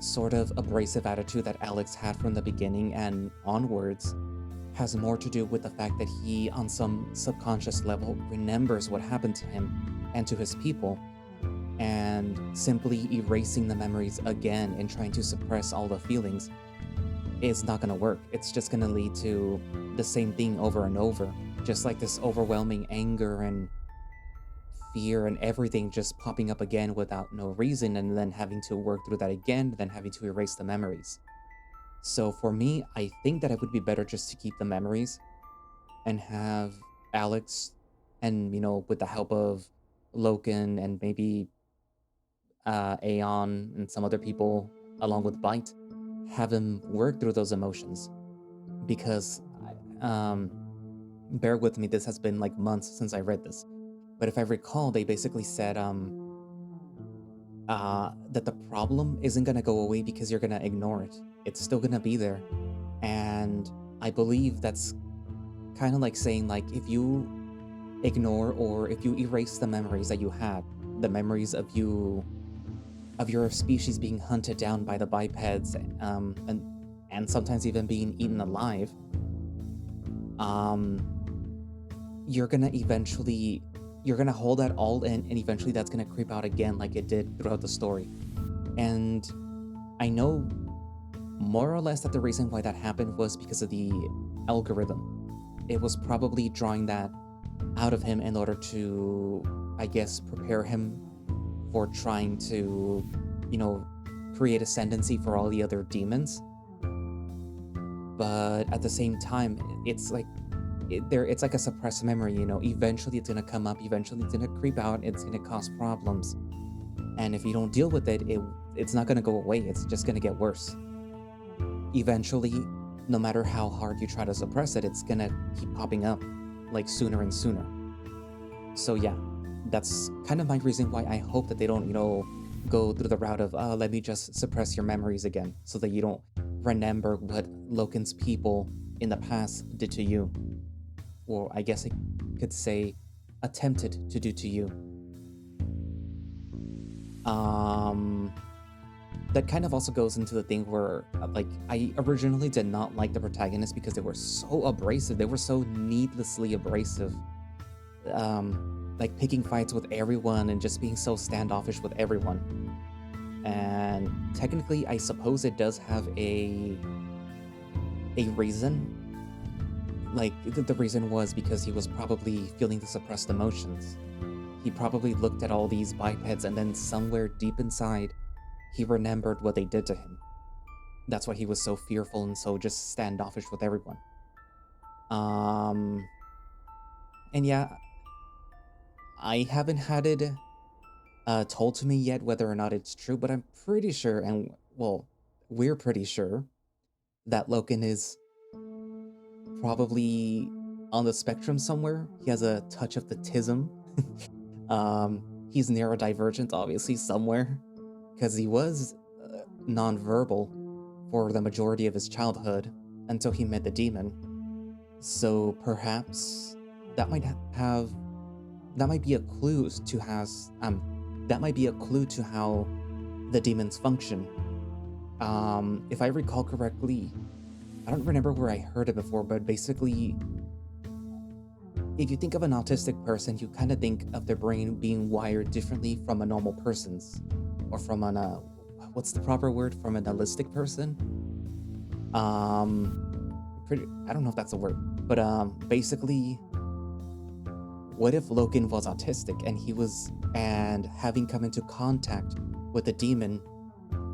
sort of abrasive attitude that Alex had from the beginning and onwards has more to do with the fact that he, on some subconscious level, remembers what happened to him and to his people, and simply erasing the memories again and trying to suppress all the feelings is not going to work. It's just going to lead to the same thing over and over, just like this overwhelming anger and fear and everything just popping up again without no reason, and then having to work through that again, then having to erase the memories. So for me, I think that it would be better just to keep the memories and have Alex and, with the help of Loken and maybe Aeon and some other people, along with Byte, have him work through those emotions. Because, bear with me, this has been months since I read this. But if I recall, they basically said that the problem isn't going to go away because you're going to ignore it. It's still going to be there. And I believe that's kind of like saying, if you ignore or if you erase the memories that you had, the memories of your species being hunted down by the bipeds, and sometimes even being eaten alive, you're gonna hold that all in, and eventually that's gonna creep out again like it did throughout the story. And I know more or less that the reason why that happened was because of the algorithm. It was probably drawing that out of him in order to I guess, prepare him for trying to, create ascendancy for all the other demons. But at the same time, it's like it's like a suppressed memory. Eventually it's gonna come up. Eventually it's gonna creep out. It's gonna cause problems, and if you don't deal with it, it's not gonna go away. It's just gonna get worse. Eventually, no matter how hard you try to suppress it, it's gonna keep popping up, like sooner and sooner. So yeah, that's kind of my reason why I hope that they don't, go through the route of, let me just suppress your memories again, so that you don't remember what Loken's people in the past did to you. Or I guess I could say, attempted to do to you. That kind of also goes into the thing where, I originally did not like the protagonists because they were so abrasive. They were so needlessly abrasive. Picking fights with everyone and just being so standoffish with everyone. And technically, I suppose it does have a reason. The reason was because he was probably feeling the suppressed emotions. He probably looked at all these bipeds and then somewhere deep inside, he remembered what they did to him. That's why he was so fearful and so just standoffish with everyone. And yeah, I haven't had it told to me yet whether or not it's true, but I'm pretty sure, and well, we're pretty sure, that Loken is probably on the spectrum somewhere. He has a touch of the tism. He's neurodivergent, obviously, somewhere, because he was nonverbal for the majority of his childhood until he met the demon. So perhaps that might be a clue to how the demons function. If I recall correctly, I don't remember where I heard it before, but basically, if you think of an autistic person, you kind of think of their brain being wired differently from a normal person's, or from what's the proper word? From an allistic person? I don't know if that's a word, but basically, what if Loken was autistic and having come into contact with a demon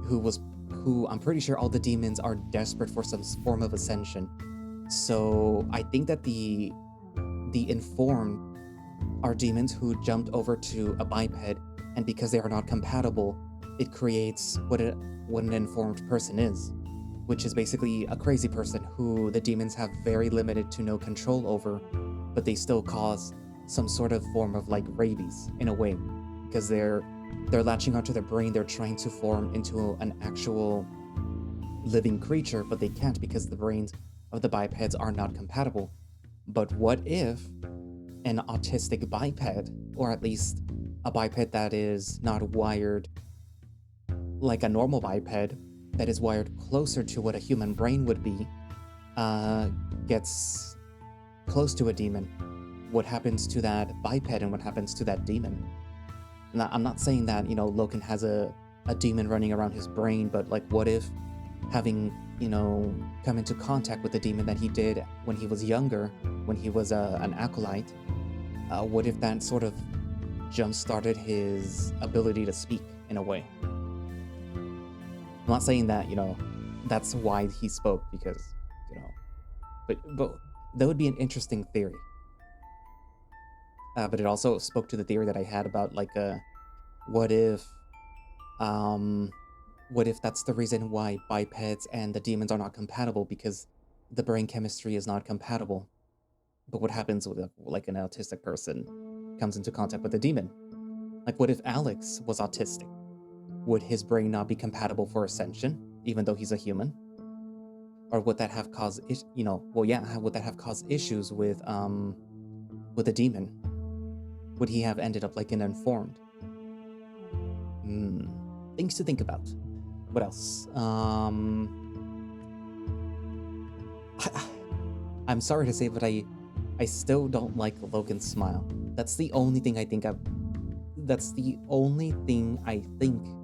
who I'm pretty sure all the demons are desperate for some form of ascension. So I think that the informed are demons who jumped over to a biped, and because they are not compatible, it creates what an informed person is, which is basically a crazy person who the demons have very limited to no control over, but they still cause some sort of form of rabies in a way, because they're latching onto their brain. They're trying to form into an actual living creature, but they can't because the brains of the bipeds are not compatible. But what if an autistic biped, or at least a biped that is not wired like a normal biped, that is wired closer to what a human brain would be, gets close to a demon? What happens to that biped and what happens to that demon? Now, I'm not saying that, Loken has a demon running around his brain, but what if having, come into contact with the demon that he did when he was younger, when he was an acolyte, what if that sort of jump-started his ability to speak in a way? I'm not saying that, that's why he spoke, because, but that would be an interesting theory. But it also spoke to the theory that I had about what if that's the reason why bipeds and the demons are not compatible, because the brain chemistry is not compatible. But what happens with an autistic person comes into contact with a demon? What if Alex was autistic? Would his brain not be compatible for ascension, even though he's a human? Or would that have caused would that have caused issues with a demon? Would he have ended up an informed? Things to think about. What else? I'm sorry to say, but I still don't like Logan's smile. That's the only thing I think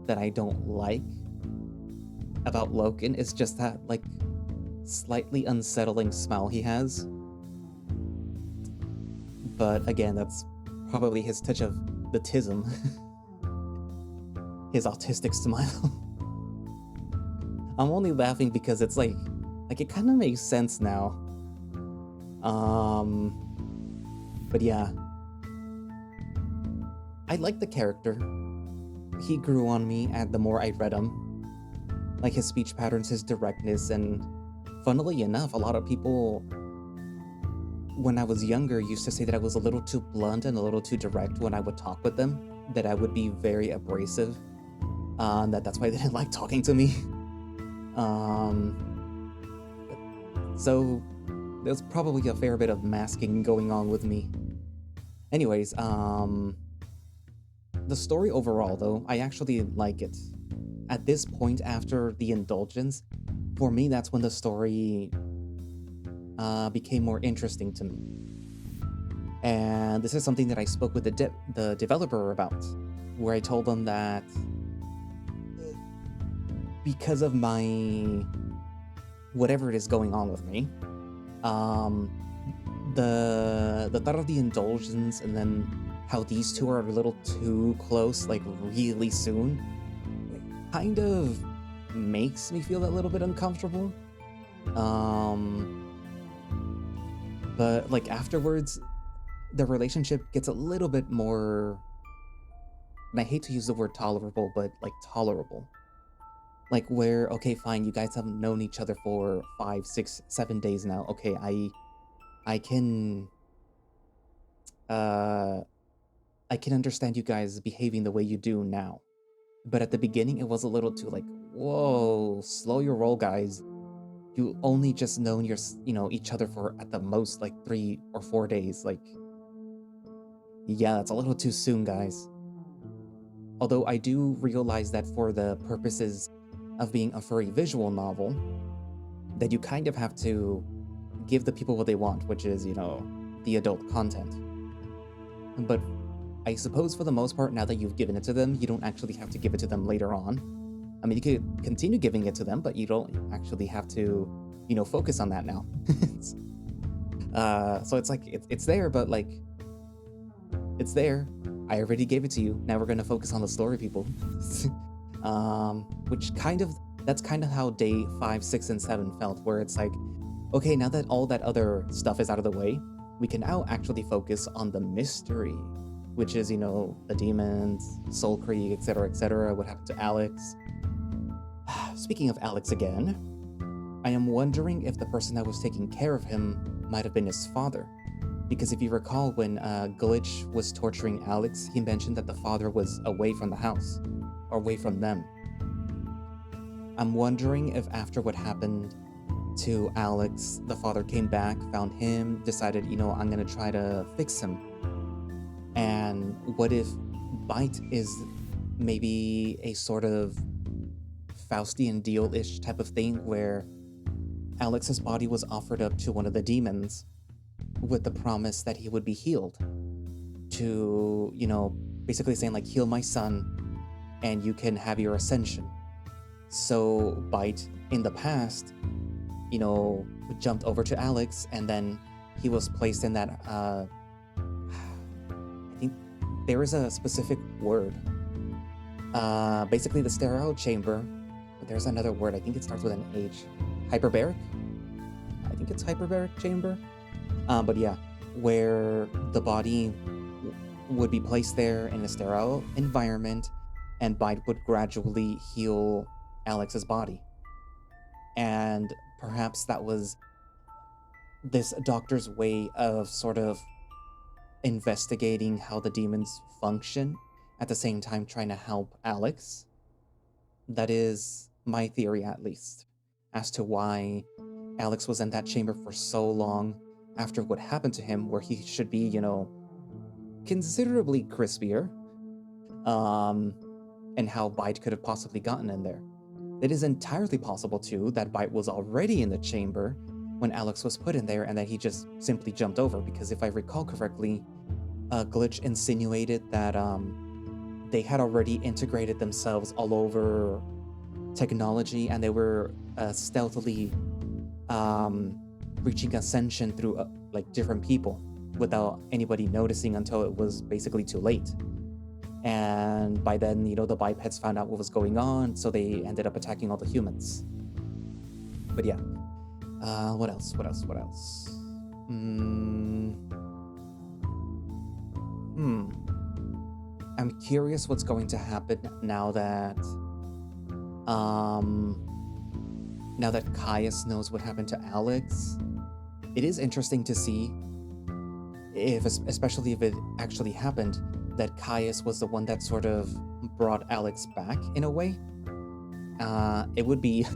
that I don't like about Loken, is just that slightly unsettling smile he has. But again, that's probably his touch of the tism. His autistic smile. I'm only laughing because it's like it kind of makes sense now. But yeah. I like the character. He grew on me the more I read him. Like his speech patterns, his directness, and funnily enough, a lot of people when I was younger used to say that I was a little too blunt and a little too direct when I would talk with them, that I would be very abrasive, that's why they didn't like talking to me. So there's probably a fair bit of masking going on with me. Anyways, the story overall though, I actually like it. At this point after the indulgence, for me that's when the story became more interesting to me. And this is something that I spoke with the developer about, where I told them that because of my whatever it is going on with me, the thought of the indulgence and then how these two are a little too close, like really soon, kind of makes me feel a little bit uncomfortable. But like afterwards, the relationship gets a little bit more, and I hate to use the word tolerable, but like tolerable. Like where, okay, fine, you guys have known each other for 5, 6, 7 days now. Okay, I can understand you guys behaving the way you do now. But at the beginning, it was a little too like, whoa, slow your roll, guys. You only just known each other for at the most like 3 or 4 days. Like, yeah, that's a little too soon, guys. Although I do realize that for the purposes of being a furry visual novel, that you kind of have to give the people what they want, which is, the adult content. But I suppose for the most part, now that you've given it to them, you don't actually have to give it to them later on. I mean, you could continue giving it to them, but you don't actually have to, focus on that now. So it's like, it's there, but like, it's there. I already gave it to you. Now we're going to focus on the story, people. That's kind of how day 5, 6, and 7 felt, where it's like, okay, now that all that other stuff is out of the way, we can now actually focus on the mystery, which is, the demons, Soulcreek, etc., what happened to Alex. Speaking of Alex again, I am wondering if the person that was taking care of him might have been his father. Because if you recall, when Glitch was torturing Alex, he mentioned that the father was away from the house, or away from them. I'm wondering if after what happened to Alex, the father came back, found him, decided, I'm gonna try to fix him. And what if Bite is maybe a sort of Faustian deal-ish type of thing, where Alex's body was offered up to one of the demons with the promise that he would be healed, to, basically saying like, heal my son and you can have your ascension. So Bite in the past, jumped over to Alex, and then he was placed in that, I think there is a specific word, basically the sterile chamber, but there's another word, I think it starts with an H, hyperbaric? I think it's hyperbaric chamber. But yeah, where the body would be placed there in a sterile environment, and Bite would gradually heal Alex's body. And perhaps that was this doctor's way of sort of investigating how the demons function, at the same time trying to help Alex. That is my theory, at least, as to why Alex was in that chamber for so long after what happened to him, where he should be, considerably crispier, and how Bite could have possibly gotten in there. It is entirely possible, too, that Bite was already in the chamber when Alex was put in there, and that he just simply jumped over, because if I recall correctly, Glitch insinuated that they had already integrated themselves all over technology, and they were stealthily reaching ascension through like different people without anybody noticing until it was basically too late. And by then, the bipeds found out what was going on, so they ended up attacking all the humans. But yeah. What else? I'm curious what's going to happen now that Caius knows what happened to Alex. It is interesting to see especially if it actually happened, that Caius was the one that sort of brought Alex back in a way. It would be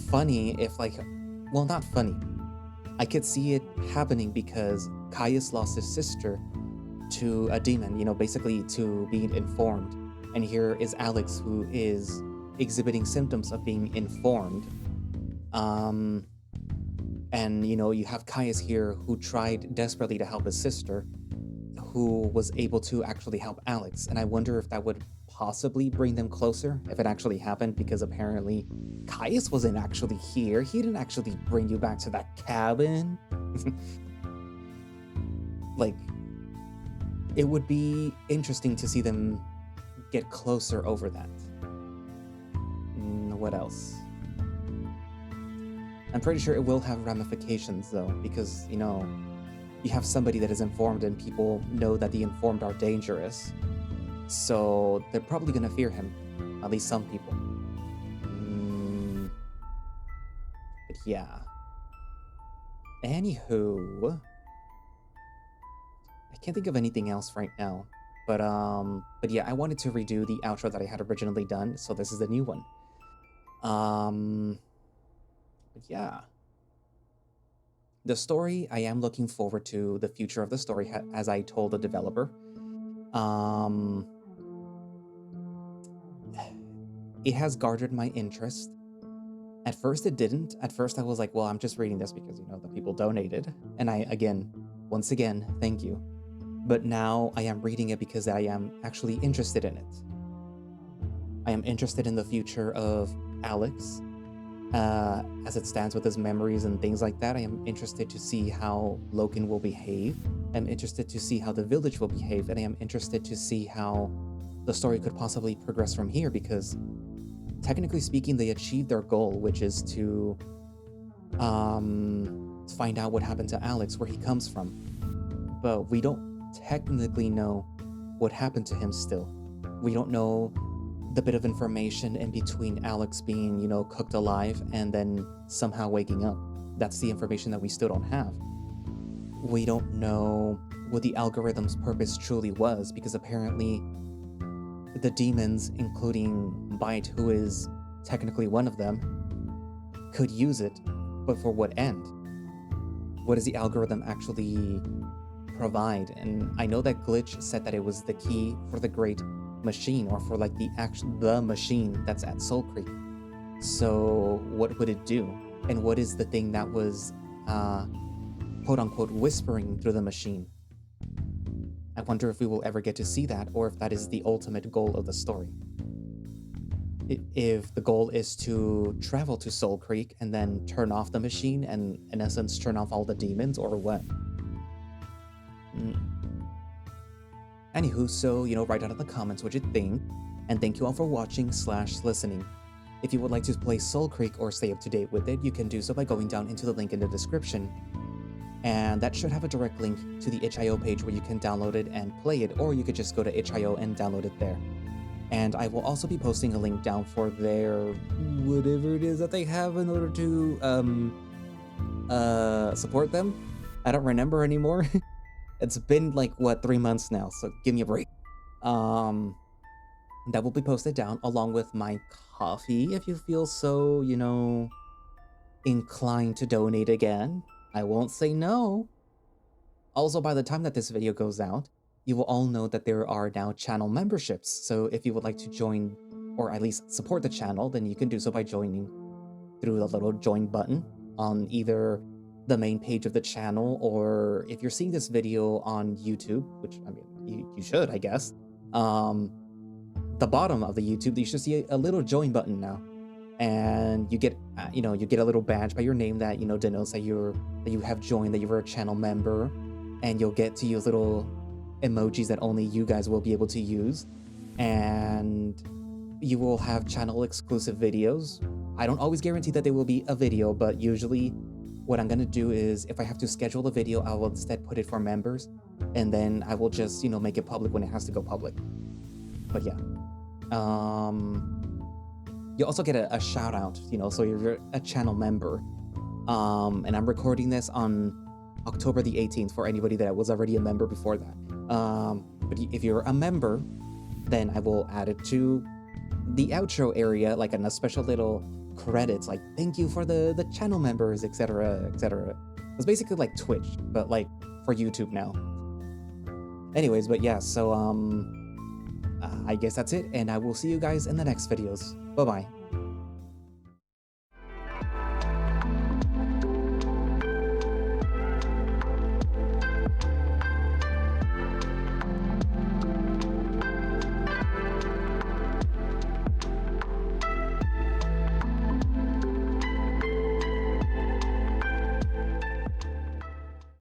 funny if not funny. I could see it happening because Caius lost his sister to a demon, basically to being informed. And here is Alex, who is exhibiting symptoms of being informed. And, you have Caius here, who tried desperately to help his sister, who was able to actually help Alex. And I wonder if that would possibly bring them closer, if it actually happened, because apparently Caius wasn't actually here. He didn't actually bring you back to that cabin. It would be interesting to see them get closer over that. What else? I'm pretty sure it will have ramifications, though, because, you have somebody that is informed and people know that the informed are dangerous. So they're probably going to fear him, at least some people. But yeah. Anywho, I can't think of anything else right now. But yeah, I wanted to redo the outro that I had originally done, so this is the new one. But yeah. The story, I am looking forward to the future of the story, as I told the developer. It has garnered my interest. At first it didn't. At first I was like, well, I'm just reading this because, the people donated. And once again, thank you. But now I am reading it because I am actually interested in it. I am interested in the future of Alex, as it stands with his memories and things like that. I am interested to see how Loken will behave. I'm interested to see how the village will behave, and I am interested to see how the story could possibly progress from here, because technically speaking, they achieved their goal, which is to find out what happened to Alex, where he comes from. But we don't technically know what happened to him still. We don't know the bit of information in between Alex being, cooked alive and then somehow waking up. That's the information that we still don't have. We don't know what the algorithm's purpose truly was, because apparently the demons, including Bite, who is technically one of them, could use it, but for what end? What does the algorithm actually provide? And I know that Glitch said that it was the key for the great machine, or for the machine that's at Soulcreek. So what would it do? And what is the thing that was quote unquote whispering through the machine? I wonder if we will ever get to see that, or if that is the ultimate goal of the story. If the goal is to travel to Soulcreek and then turn off the machine and, in essence, turn off all the demons, or what? Anywho, so, write down in the comments what you think, and thank you all for watching / listening. If you would like to play Soulcreek or stay up to date with it, you can do so by going down into the link in the description. And that should have a direct link to the itch.io page where you can download it and play it, or you could just go to itch.io and download it there. And I will also be posting a link down for their whatever it is that they have in order to support them. I don't remember anymore. It's been 3 months now, so give me a break. That will be posted down along with my coffee if you feel so, inclined to donate again. I won't say no. Also, by the time that this video goes out, you will all know that there are now channel memberships. So if you would like to join, or at least support the channel, then you can do so by joining through the little join button on either the main page of the channel, or if you're seeing this video on YouTube, which, you should, I guess, the bottom of the YouTube, you should see a little join button now. And you get, you get a little badge by your name that, denotes that you have joined, that you were a channel member, and you'll get to use little emojis that only you guys will be able to use, and you will have channel exclusive videos. I don't always guarantee that there will be a video, but usually what I'm gonna do is if I have to schedule a video, I will instead put it for members, and then I will just, make it public when it has to go public. But yeah. You also get a shout out, so you're a channel member. And I'm recording this on October the 18th for anybody that was already a member before that. But if you're a member, then I will add it to the outro area, like in a special little credits, like thank you for the channel members, etc., etc. It's basically like Twitch, but like for YouTube now. Anyways, but yeah, so I guess that's it, and I will see you guys in the next videos. Bye bye.